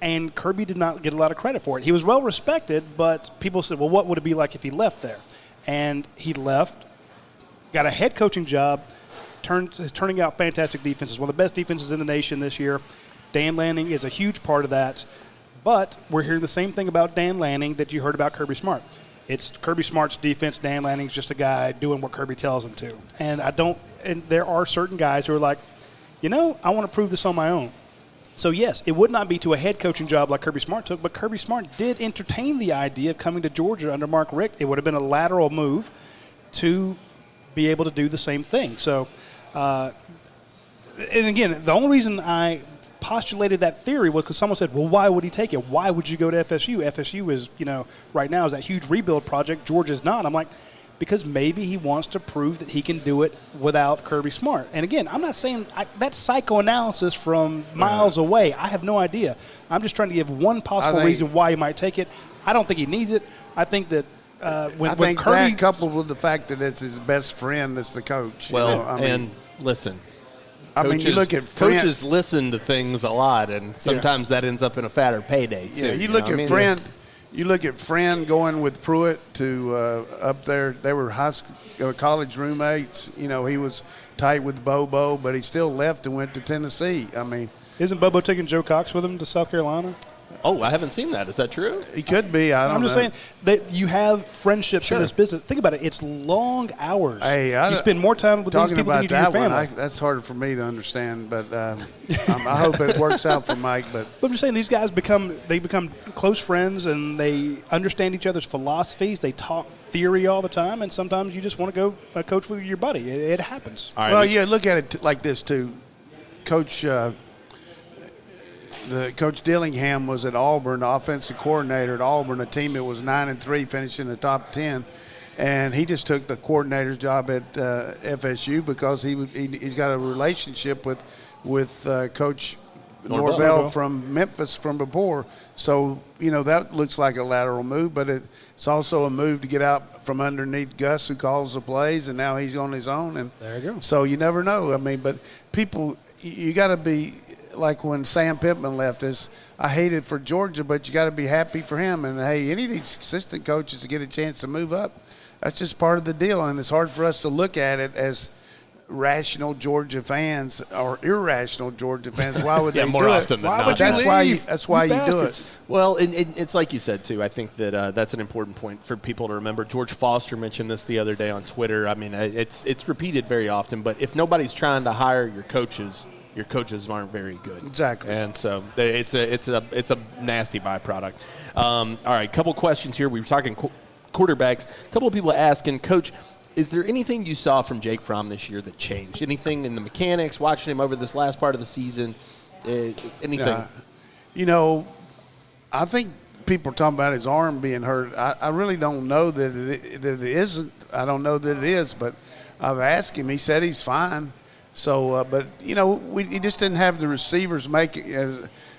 And Kirby did not get a lot of credit for it. He was well respected, but people said, well, what would it be like if he left there? And he left, got a head coaching job, is turning out fantastic defenses, one of the best defenses in the nation this year. Dan Lanning is a huge part of that. But we're hearing the same thing about Dan Lanning that you heard about Kirby Smart. It's Kirby Smart's defense. Dan Lanning's just a guy doing what Kirby tells him to. And there are certain guys who are like, I want to prove this on my own. So, yes, it would not be to a head coaching job like Kirby Smart took, but Kirby Smart did entertain the idea of coming to Georgia under Mark Richt. It would have been a lateral move to be able to do the same thing. So, and again, the only reason I postulated that theory was because someone said, well, why would he take it? Why would you go to FSU? FSU is, right now is that huge rebuild project. Georgia's not. I'm like, because maybe he wants to prove that he can do it without Kirby Smart. And again, I'm not saying that's psychoanalysis from miles away. I have no idea. I'm just trying to give one possible reason why he might take it. I don't think he needs it. I think that when Kirby, that coupled with the fact that it's his best friend that's the coach. Well, listen. Coaches, you look at coaches listen to things a lot, and sometimes that ends up in a fatter payday too. Yeah, you look at Friend. You look at Friend going with Pruitt to up there. They were college roommates. He was tight with Bobo, but he still left and went to Tennessee. I mean, isn't Bobo taking Joe Cox with him to South Carolina? Oh, I haven't seen that. Is that true? He could be. I'm just saying that you have friendships in this business. Think about it. It's long hours. Hey, you spend more time with these people than you do your family. That's harder for me to understand, but I hope it works out for Mike. But I'm just saying these guys become close friends, and they understand each other's philosophies. They talk theory all the time, and sometimes you just want to go coach with your buddy. It happens. Look at it like this too, Coach. Coach Dillingham was at Auburn, the offensive coordinator at Auburn, a team that was 9-3, finishing in the top 10, and he just took the coordinator's job at FSU because he's got a relationship with Coach Norvell from Memphis from before. So that looks like a lateral move, but it's also a move to get out from underneath Gus, who calls the plays, and now he's on his own. And there you go. So you never know. I mean, but people, you got to be. Like when Sam Pittman left us, I hated for Georgia, but you got to be happy for him. And, hey, any of these assistant coaches to get a chance to move up, that's just part of the deal. And it's hard for us to look at it as rational Georgia fans or irrational Georgia fans. Why would they more do often it? than not. That's why you do it. Well, it's like you said, too. I think that that's an important point for people to remember. George Foster mentioned this the other day on Twitter. I mean, it's repeated very often. But if nobody's trying to hire your coaches aren't very good. Exactly. And so it's a nasty byproduct. All right, couple questions here. We were talking quarterbacks. A couple of people asking, Coach, is there anything you saw from Jake Fromm this year that changed? Anything in the mechanics, watching him over this last part of the season? Anything? I think people are talking about his arm being hurt. I really don't know that it isn't. I don't know that it is, but I've asked him. He said he's fine. So, but he just didn't have the receivers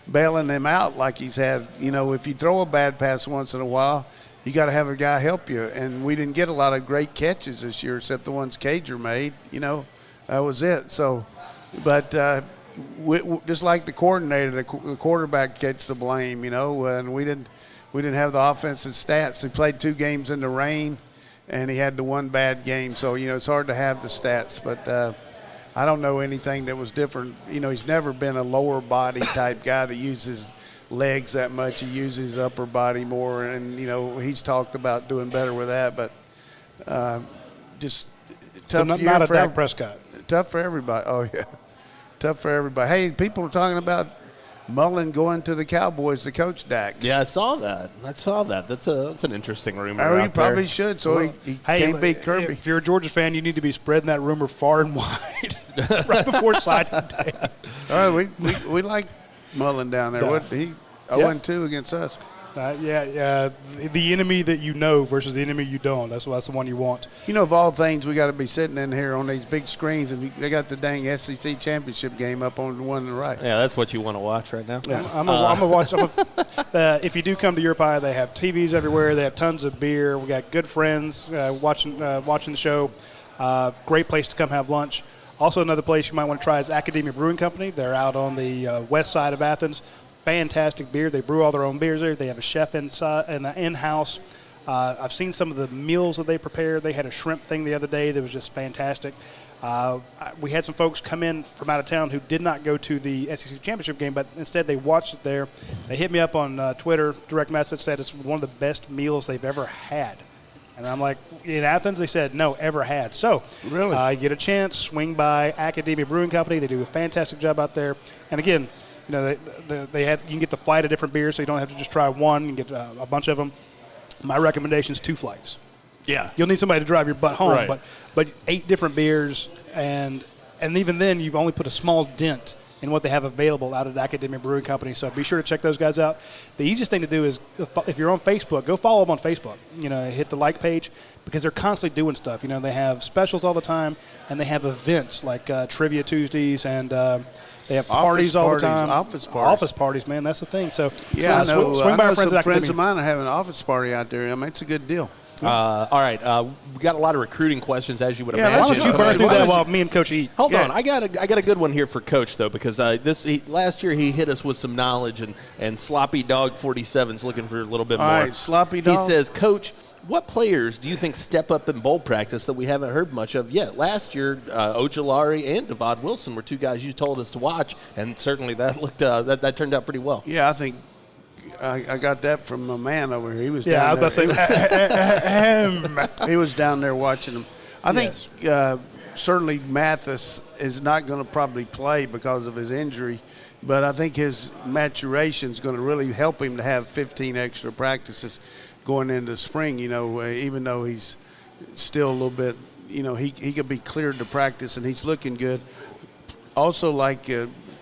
bailing them out like he's had. If you throw a bad pass once in a while, you got to have a guy help you. And we didn't get a lot of great catches this year, except the ones Cager made. That was it. So, but just like the coordinator, the quarterback gets the blame. And we didn't have the offensive stats. He played 2 games in the rain, and he had the one bad game. So it's hard to have the stats, but. I don't know anything that was different. He's never been a lower body type guy that uses legs that much. He uses his upper body more, and, he's talked about doing better with that. But just tough so year not a for Dak Prescott. Tough for everybody. Oh, yeah. Tough for everybody. Hey, people are talking about Mullen going to the Cowboys to coach Dak. Yeah, I saw that. That's an interesting rumor. Oh, he probably should, so he can't beat Kirby. If you're a Georgia fan, you need to be spreading that rumor far and wide right before signing day. All right, we like Mullen down there. What he 0-2 against us. The enemy that you know versus the enemy you don't. That's the one you want. Of all things, we got to be sitting in here on these big screens, and they got the dang SEC championship game up on the one on the right. Yeah, that's what you want to watch right now. Yeah. I'm gonna watch. If you do come to Europe, they have TVs everywhere. They have tons of beer. We got good friends watching the show. Great place to come have lunch. Also, another place you might want to try is Academia Brewing Company. They're out on the west side of Athens. Fantastic beer. They brew all their own beers there. They have a chef inside and in-house. I've seen some of the meals that they prepare. They had a shrimp thing the other day that was just fantastic. We had some folks come in from out of town who did not go to the SEC championship game, but instead they watched it there. They hit me up on Twitter, direct message, said it's one of the best meals they've ever had. And I'm like, in Athens, they said, no, ever had. So, really, get a chance, swing by Academia Brewing Company. They do a fantastic job out there. And again, You know, you can get the flight of different beers, so you don't have to just try one. You can get a bunch of them. My recommendation is 2 flights. Yeah. You'll need somebody to drive your butt home, Right. but 8 different beers, and even then you've only put a small dent in what they have available out at Academic Brewing Company. So be sure to check those guys out. The easiest thing to do is, if you're on Facebook, go follow them on Facebook. You know, hit the like page, because they're constantly doing stuff. You know, they have specials all the time, and they have events like Trivia Tuesdays, and they have parties all the time. Office parties, man. That's the thing. So yeah, swing by our friends at Academic. Friends of mine are having an office party out there. I mean, it's a good deal. All right, we got a lot of recruiting questions, as you would Yeah, Why imagine. don't you burn through that while me and Coach eat? Hold on, I got a good one here for Coach though, because last year he hit us with some knowledge, and Sloppy Dog 47's looking for a little bit more. All right, Sloppy Dog. He says, Coach, what players do you think step up in bowl practice that we haven't heard much of yet? Last year, Ojolari and Devod Wilson were 2 guys you told us to watch, and certainly that looked that turned out pretty well. Yeah, I think I got that from a man over here. He was Yeah, I down was about to say. he was down there watching them. I think certainly Mathis is not going to probably play because of his injury, but I think his maturation is going to really help him to have 15 extra practices going into spring. You know, even though he's still a little bit, you know, he could be cleared to practice, and he's looking good. Also, like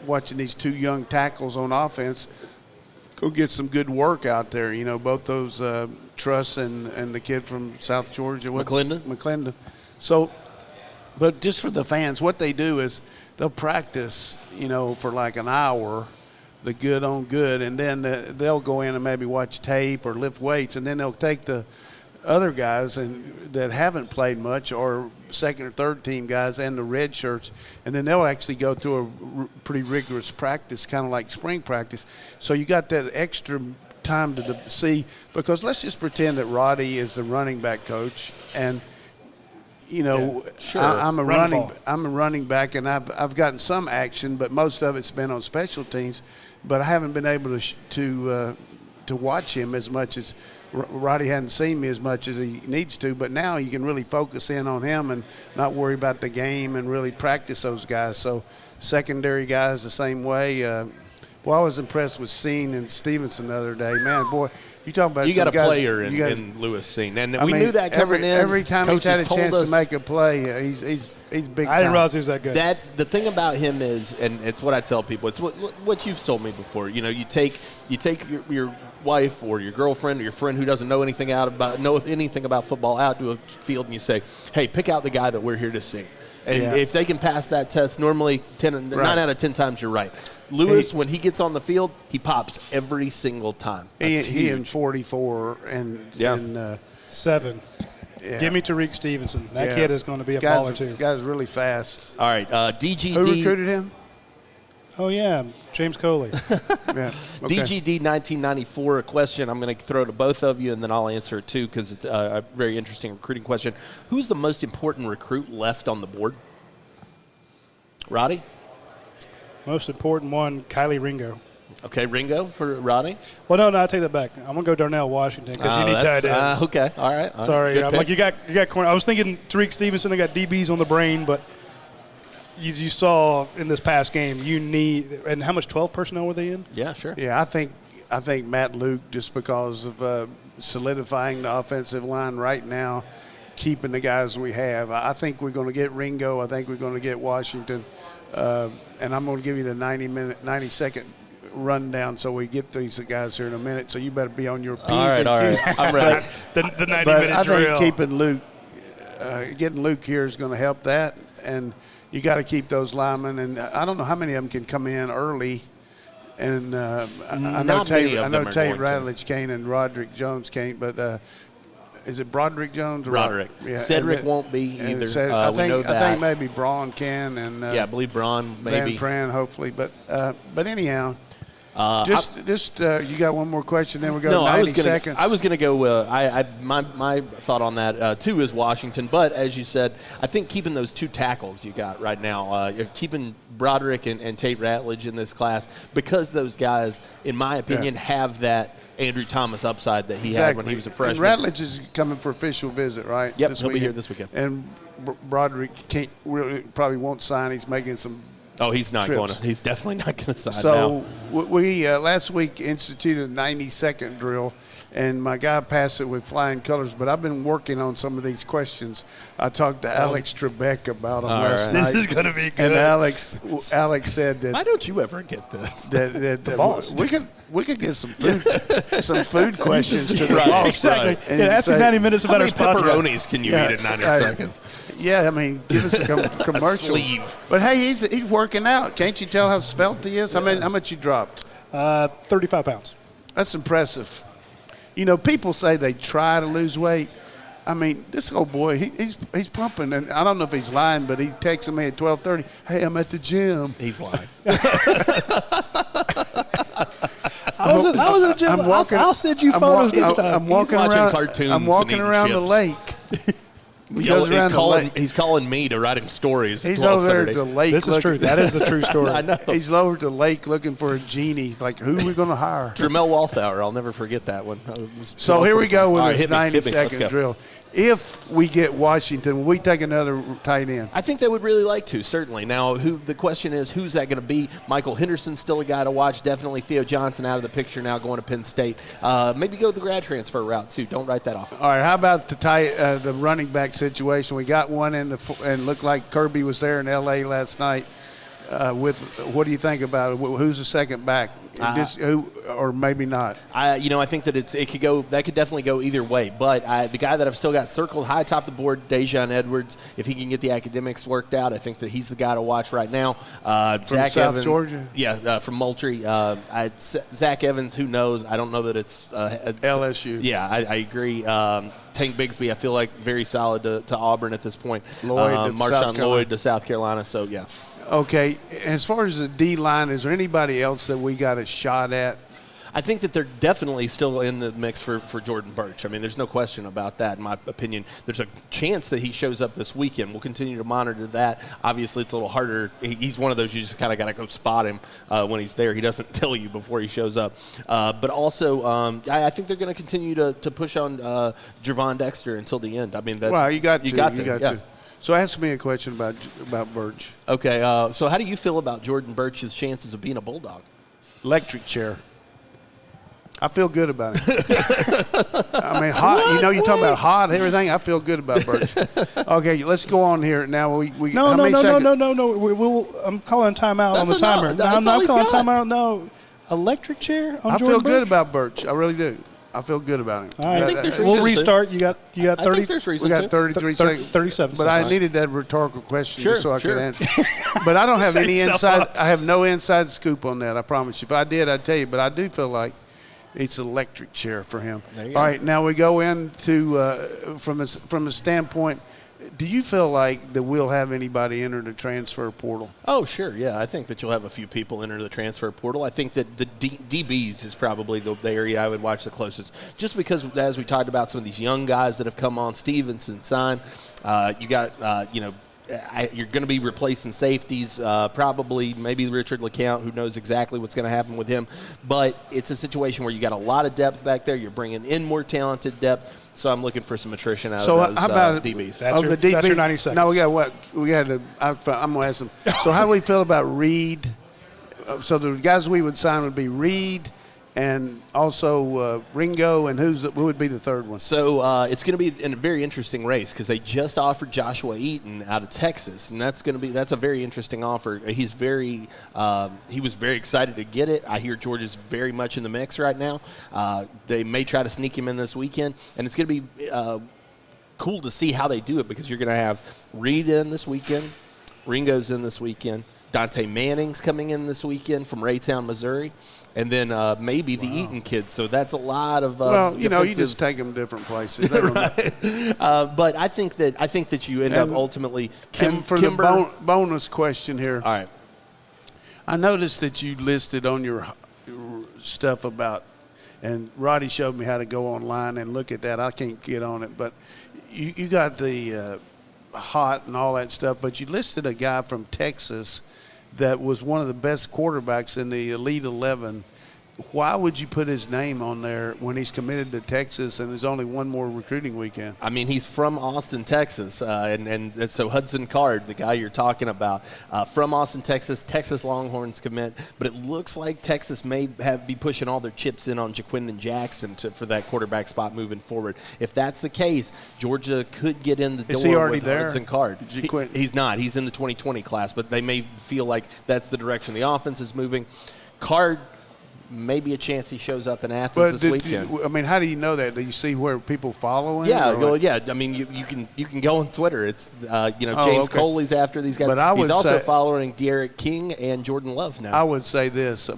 watching these 2 young tackles on offense go get some good work out there. You know, both those Truss and the kid from South Georgia. McClendon. So, but just for the fans, what they do is they'll practice, you know, for like an hour, the good on good, and then they'll go in and maybe watch tape or lift weights, and then they'll take the other guys that haven't played much, or second or third team guys, and the red shirts, and then they'll actually go through a pretty rigorous practice, kind of like spring practice. So you got that extra time to see, because let's just pretend that Roddy is the running back coach, and you know, sure. I'm a running back, and I've gotten some action, but most of it's been on special teams. But I haven't been able to watch him as much as Roddy hadn't seen me as much as he needs to. But now you can really focus in on him and not worry about the game and really practice those guys. So secondary guys the same way. Boy, I was impressed with Seen and Stevenson the other day. Man, boy, you talk about you some got a guys, player in Lewis Seen, and we mean, knew that coming in. Every time he's had a chance to make a play, he's big time. I didn't realize he was that good. That's the thing about him is, and it's what I tell people. It's what you've told me before. You know, you take your wife or your girlfriend or your friend who doesn't know anything about football out to a field, and you say, "Hey, pick out the guy that we're here to see." And if they can pass that test, normally 9 out of 10 times you're right. Lewis, when he gets on the field, he pops every single time. He in 44 and 7. Yeah. Give me Tariq Stevenson. That kid is going to be a baller too. Guy's really fast. All right, DGD. Who recruited him? Oh, yeah, James Coley. Yeah. Okay. DGD 1994, a question I'm going to throw to both of you, and then I'll answer it too, because it's a very interesting recruiting question. Who's the most important recruit left on the board? Roddy? Most important one, Kylie Ringo. Okay, Ringo for Roddy? Well, no, I take that back. I'm going to go Darnell Washington because you need tight ends. Okay, all right. Sorry, I'm like you got corner. I was thinking Tariq Stevenson. I got DBs on the brain, but you saw in this past game, you need – and how much 12 personnel were they in? Yeah, sure. Yeah, I think Matt Luke, just because of solidifying the offensive line right now, keeping the guys we have. I think we're going to get Ringo. I think we're going to get Washington. And I'm going to give you the 90-second rundown so we get these guys here in a minute. So you better be on your P's all right. I'm ready. the 90-minute but I drill. think keeping Luke, getting Luke here is going to help that. And you got to keep those linemen. And I don't know how many of them can come in early. And I know Tate Ratledge can't and Roderick Jones can't, but is it Broderick Jones? Or Roderick. Yeah. Cedric won't be either. I know that. think maybe Braun can. And I believe Braun maybe. Van Pran, hopefully. But anyhow, you got one more question, then we'll go 90 seconds. I was going to go my thought on that, too, is Washington. But, as you said, I think keeping those 2 tackles you got right now, keeping Broderick and Tate Ratledge in this class, because those guys, in my opinion, have that Andrew Thomas upside that he had when he was a freshman. And Ratledge is coming for official visit, right? Yep, he'll be here this weekend. And Broderick probably won't sign. He's making some Oh, he's not trips. going to. He's definitely not going to sign So now. we last week instituted a 90-second drill, and my guy passed it with flying colors. But I've been working on some of these questions. I talked to Alex Trebek about them last night. This is going to be good. And Alex said that Why don't you ever get this? that we could get some food questions to the Right, boss. Exactly. Right. And Yeah, ask me say, 90 minutes How about our many sponsor. pepperonis can you eat in 90 seconds? Yeah, I mean, give us a commercial. sleeve. But hey, he's working out. Can't you tell how svelte he is? I mean, how much you dropped? 35 pounds. That's impressive. You know, people say they try to lose weight. I mean, this old boy, he's pumping, and I don't know if he's lying, but he texted me at 12:30. Hey, I'm at the gym. He's lying. I was at the gym. I'll send you photos this time. I'm walking watching around. cartoons I'm walking and eating around the chips. lake. He goes around the lake. He's calling me to write him stories. At He's over there at 12:30. the lake. This is true. That is a true story. I know. He's over at the lake looking for a genie. He's like, who are we going to hire? Tramel Walthour. I'll never forget that one. So here we go with All right, this hit me. Let's 90-second go. drill. If we get Washington, will we take another tight end? I think they would really like to, certainly. Now, the question is, who's that going to be? Michael Henderson's still a guy to watch. Definitely Theo Johnson out of the picture now, going to Penn State. Maybe go the grad transfer route, too. Don't write that off. All right, how about the running back situation? We got one and looked like Kirby was there in L.A. last night. What do you think about it? Who's the second back? Or maybe not. I think that it could go. That could definitely go either way. But the guy that I've still got circled high atop the board, Dejon Edwards, if he can get the academics worked out, I think that he's the guy to watch right now. From Zach South Evans, Georgia? Yeah, from Moultrie. Zach Evans, who knows? I don't know that it's LSU. Yeah, I agree. Tank Bigsby, I feel like very solid to Auburn at this point. Marshawn Lloyd to South Carolina. So yeah. Okay, as far as the D-line, is there anybody else that we got a shot at? I think that they're definitely still in the mix for Jordan Burch. I mean, there's no question about that, in my opinion. There's a chance that he shows up this weekend. We'll continue to monitor that. Obviously, it's a little harder. He's one of those you just kind of got to go spot him when he's there. He doesn't tell you before he shows up. But also, I think they're going to continue to push on Javon Dexter until the end. I mean, You got to. Yeah. So ask me a question about Burch. Okay, so how do you feel about Jordan Burch's chances of being a Bulldog? Electric chair. I feel good about it. I mean, hot. You talk about hot, everything. I feel good about Burch. Okay, let's go on here now. No. I'm calling a timeout on the timer. I'm not calling timeout. No, electric chair on I Jordan feel good Burch? about Burch. I really do. I feel good about him. All right, I think there's we'll reason to. restart. You got 30. I think there's reason We got to. 33 seconds. 37 But I seconds. needed that rhetorical question Sure, just so I sure. could answer. But I don't have Set any yourself inside. up. I have no inside scoop on that. I promise you. If I did, I'd tell you. But I do feel like it's an electric chair for him. There you All go. right, now we go into from a standpoint. Do you feel like that we'll have anybody enter the transfer portal? Oh, sure, yeah. I think that you'll have a few people enter the transfer portal. I think that the DBs is probably the area I would watch the closest, just because, as we talked about, some of these young guys that have come on, Stevenson, Sign, you got, you're going to be replacing safeties, probably maybe Richard LeCount, who knows exactly what's going to happen with him. But it's a situation where you got a lot of depth back there. You're bringing in more talented depth. So I'm looking for some attrition out of those how about DBs. That's your 90 seconds. No, we got what? We got to. I'm going to ask them. So how do we feel about Reed? So the guys we would sign would be Reed and also Ringo, and who would be the third one? So it's going to be a very interesting race because they just offered Joshua Eaton out of Texas, and that's a very interesting offer. He was very excited to get it. I hear Georgia's very much in the mix right now. They may try to sneak him in this weekend, and it's going to be cool to see how they do it because you're going to have Reed in this weekend, Ringo's in this weekend, Dante Manning's coming in this weekend from Raytown, Missouri. And then maybe the Eaton kids. So that's a lot of you just take them different places. Right. But I think that you end up ultimately the bonus question here. All right. I noticed that you listed on your stuff about, and Roddy showed me how to go online and look at that. I can't get on it, but you got the hot and all that stuff. But you listed a guy from Texas that was one of the best quarterbacks in the Elite 11. why would you put his name on there when he's committed to Texas and there's only one more recruiting weekend? I mean, he's from Austin, Texas, and so Hudson Card, the guy you're talking about, from Austin, Texas Longhorns commit, but it looks like Texas may be pushing all their chips in on Jaquindon Jackson for that quarterback spot moving forward. If that's the case, Georgia could get in the door. Is he already with there? Hudson Card. He's not. He's in the 2020 class, but they may feel like that's the direction the offense is moving. Card, maybe a chance he shows up in Athens this weekend. How do you know that? Do you see where people follow him? Yeah. I mean, you can go on Twitter. It's James Coley's after these guys. But he's also following Derek King and Jordan Love now. I would say this.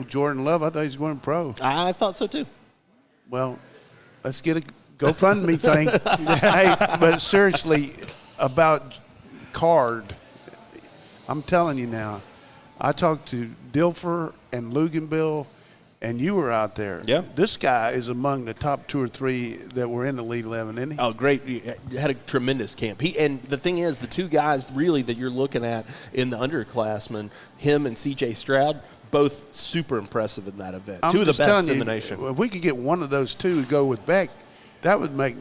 Jordan Love, I thought he was going pro. I thought so too. Well, let's get a GoFundMe thing. Hey, but seriously, about Card, I'm telling you now, I talked to Dilfer and Luganville, and you were out there. Yeah. This guy is among the top 2 or 3 that were in the Elite 11, isn't he? Oh, great. He had a tremendous camp. And the thing is, the 2 guys really that you're looking at in the underclassmen, him and C.J. Stroud, both super impressive in that event. 2 of the best in the nation. If we could get one of those 2 to go with Beck, that would make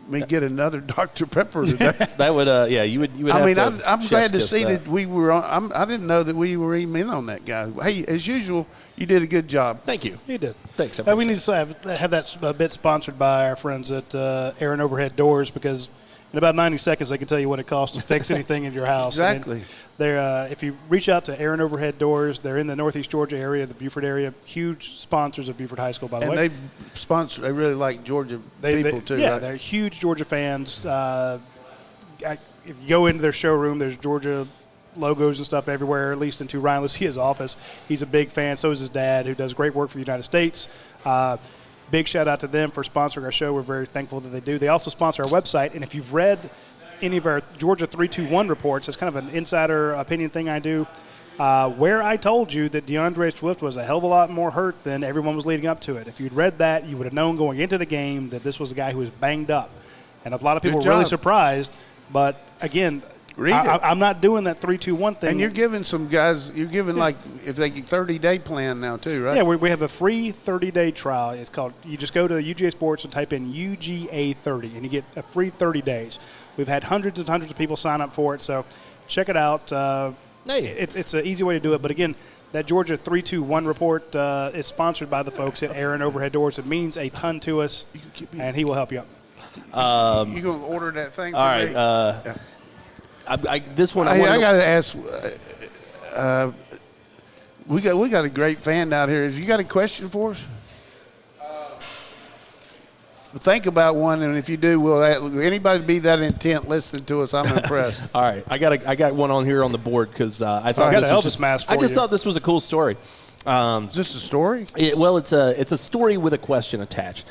me get another Dr. Pepper today. That would, you would. I'm glad to see that we were on. I didn't know that we were even in on that guy. Hey, as usual, you did a good job. Thank you. You did. Thanks. We need to have that bit sponsored by our friends at Aaron Overhead Doors, because in about 90 seconds they can tell you what it costs to fix anything in your house. Exactly. They're if you reach out to Aaron Overhead Doors, they're in the Northeast Georgia area, the Buford area. Huge sponsors of Buford High School, by the way. And they really like Georgia people too. Yeah, right? they're huge Georgia fans. If you go into their showroom, there's Georgia logos and stuff everywhere, at least into Ryan Lucia's office. He's a big fan. So is his dad, who does great work for the United States. Big shout out to them for sponsoring our show. We're very thankful that they do. They also sponsor our website, and if you've read any of our Georgia 321 reports, it's kind of an insider opinion thing I do, where I told you that DeAndre Swift was a hell of a lot more hurt than everyone was leading up to it. If you'd read that, you would have known going into the game that this was a guy who was banged up. And a lot of people were really surprised. But, again, I'm not doing that 3-2-1 thing. And you're giving some guys, like, if they get 30-day plan now too, right? Yeah, we have a free 30-day trial. It's called, you just go to UGASports and type in UGA30, and you get a free 30 days. We've had hundreds and hundreds of people sign up for it, so check it out. It's an easy way to do it. But, again, that Georgia 3-2-1 report is sponsored by the folks at Aaron Overhead Doors. It means a ton to us, and he will help you out. You going to order that thing? All right. Yeah. This one, I got to ask. We got a great fan out here. Have you got a question for us? Think about one, and if you do, will anybody be that intent listening to us? I'm impressed. All right, I got one on here on the board because I thought I just thought this was a cool story. Is this a story? It's a story with a question attached.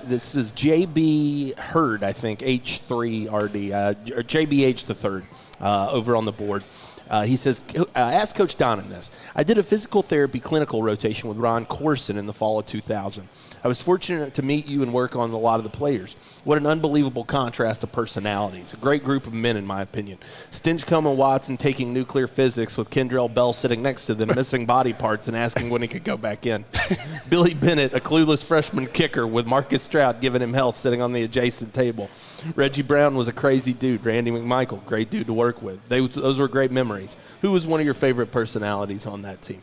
This is JB Hurd, I think, H3RD, or JBH the third, over on the board. He says, ask Coach Donnan this. I did a physical therapy clinical rotation with Ron Corson in the fall of 2000. I was fortunate to meet you and work on a lot of the players. What an unbelievable contrast of personalities. A great group of men, in my opinion. Stinchcomb and Watson taking nuclear physics with Kendrell Bell sitting next to them, missing body parts and asking when he could go back in. Billy Bennett, a clueless freshman kicker with Marcus Stroud giving him hell sitting on the adjacent table. Reggie Brown was a crazy dude. Randy McMichael, great dude to work with. Those were great memories. Who was one of your favorite personalities on that team?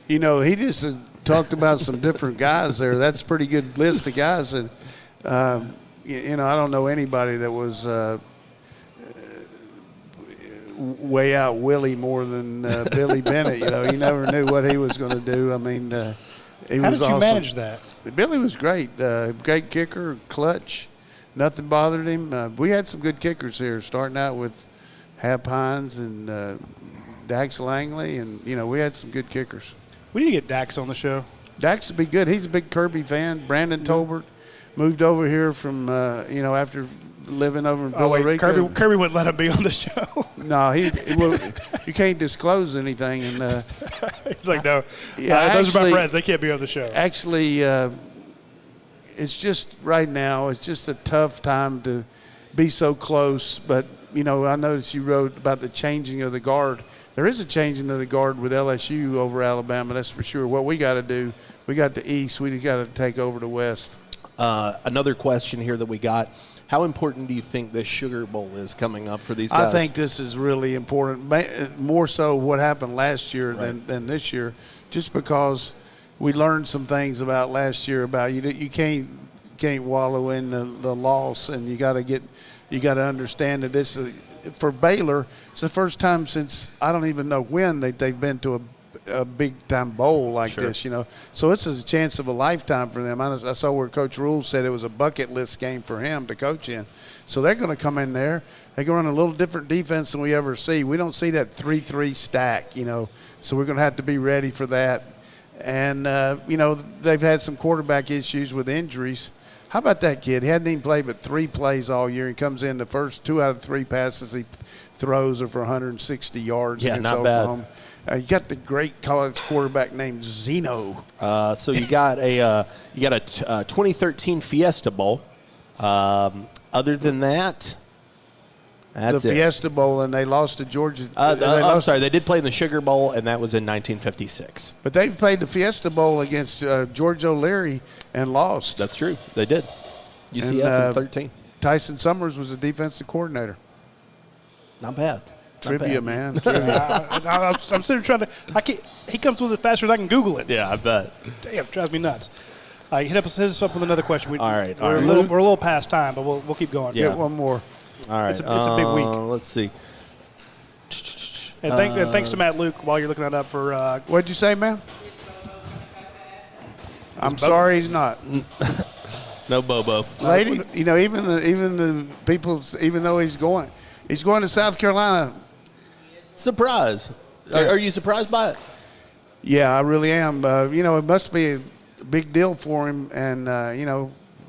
He just talked about some different guys there. That's a pretty good list of guys. And, I don't know anybody that was way out Willie more than Billy Bennett. You never knew what he was going to do. I mean, How did you manage that? Billy was great. Great kicker, clutch. Nothing bothered him. We had some good kickers here, starting out with Hap Hines and Dax Langley. And, we had some good kickers. We need to get Dax on the show. Dax would be good. He's a big Kirby fan. Brandon Tolbert moved over here from, after living over in Puerto Rico. Kirby wouldn't let him be on the show. No, you can't disclose anything. And he's like, no. Those are my friends. They can't be on the show. Actually, it's just right now, it's just a tough time to be so close. But, I noticed you wrote about the changing of the guard. there is a change in the guard with LSU over Alabama. That's for sure. What we got to do, we got the East. We got to take over the West. Another question here that we got. How important do you think this Sugar Bowl is coming up for these guys? I think this is really important, more so what happened last year than this year, just because we learned some things about last year about you can't wallow in the loss, and you got to understand that this for Baylor, it's the first time since I don't even know when they've been to a big-time bowl like this, So this is a chance of a lifetime for them. I saw where Coach Rule said it was a bucket list game for him to coach in. So they're going to come in there. They're going to run a little different defense than we ever see. We don't see that 3-3 stack, So we're going to have to be ready for that. And, they've had some quarterback issues with injuries. How about that kid? He hadn't even played but 3 plays all year. He comes in the first 2 out of 3 passes he throws are for 160 yards. Yeah, against not Oklahoma. bad. You got the great college quarterback named Zeno. So you got a 2013 Fiesta Bowl. Other than that, that's the Fiesta Bowl, and they lost to Georgia. I'm sorry, they did play in the Sugar Bowl, and that was in 1956. But they played the Fiesta Bowl against George O'Leary and lost. That's true. They did. UCF in 13. Tyson Summers was the defensive coordinator. Not bad. Trivia, man. I'm sitting trying to. He comes with it faster than I can Google it. Yeah, I bet. Damn, it drives me nuts. Hit us up with another question. All right. We're a little past time, but we'll keep going. Yeah, one more. All right. It's a big week. Let's see. And thanks to Matt Luke while you're looking that up for. What'd you say, man? I'm sorry, he's not. No Bobo. Lady, even the people, even though he's going to South Carolina. Surprise. Are you surprised by it? Yeah, I really am. It must be a big deal for him, and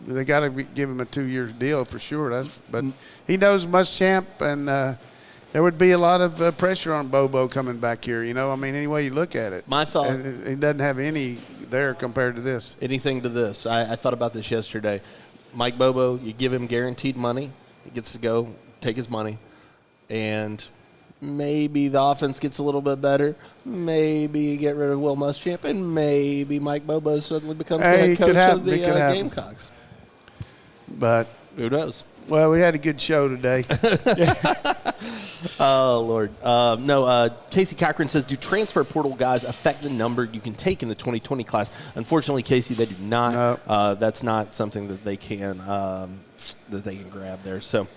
they got to give him a 2-year deal for sure. But he knows Muschamp, and there would be a lot of pressure on Bobo coming back here. Any way you look at it. My thought. And he doesn't have any there compared to this. Anything to this. I thought about this yesterday. Mike Bobo, you give him guaranteed money. He gets to go take his money. And maybe the offense gets a little bit better. Maybe you get rid of Will Muschamp, and maybe Mike Bobo suddenly becomes the head coach of the Gamecocks. But who knows? Well, we had a good show today. Oh, Lord. Casey Cochran says, do transfer portal guys affect the number you can take in the 2020 class? Unfortunately, Casey, they do not. No. That's not something that they can grab there. So,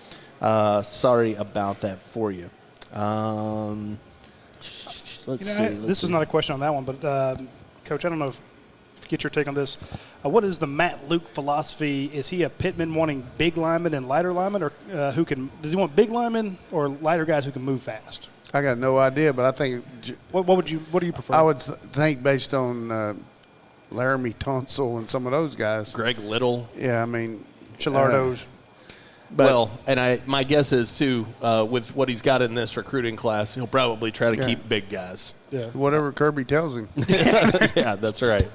sorry about that for you. Let's see. This is not a question on that one, but, Coach, I don't know if you get your take on this. What is the Matt Luke philosophy? Is he a Pittman wanting big linemen and lighter linemen, or does he want big linemen or lighter guys who can move fast? I got no idea, but I think what do you prefer? I would think based on Laramie Tunsil and some of those guys. Greg Little. Yeah, Chilardos. My guess is too with what he's got in this recruiting class, he'll probably try to keep big guys. Yeah, whatever Kirby tells him. Yeah, that's right.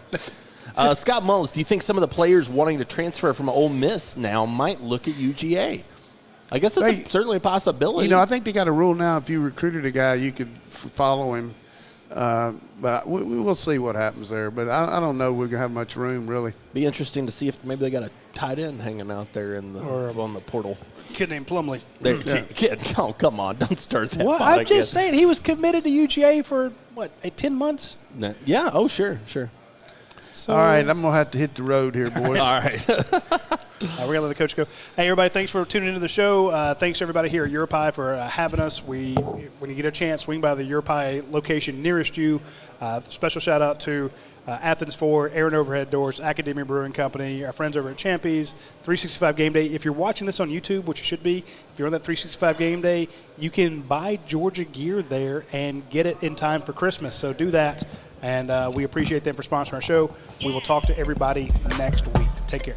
Scott Mullins, do you think some of the players wanting to transfer from Ole Miss now might look at UGA? I guess that's certainly a possibility. I think they got a rule now. If you recruited a guy, you could follow him. But we will see what happens there. But I don't know we're going to have much room, really. Be interesting to see if maybe they got a tight end hanging out there on the portal. Kid named Plumlee. Kid, oh, come on. Don't start that. Well, I'm just saying he was committed to UGA for, 10 months? Yeah. Oh, sure. So, all right, I'm going to have to hit the road here, boys. All right. We're going to let the coach go. Hey, everybody, thanks for tuning into the show. Thanks to everybody here at Europi for having us. When you get a chance, swing by the Europi location nearest you. Special shout-out to Athens 4, Aaron Overhead Doors, Academia Brewing Company, our friends over at Champy's, 365 Game Day. If you're watching this on YouTube, which you should be, if you're on that 365 Game Day, you can buy Georgia gear there and get it in time for Christmas. So do that, and we appreciate them for sponsoring our show. We will talk to everybody next week. Take care.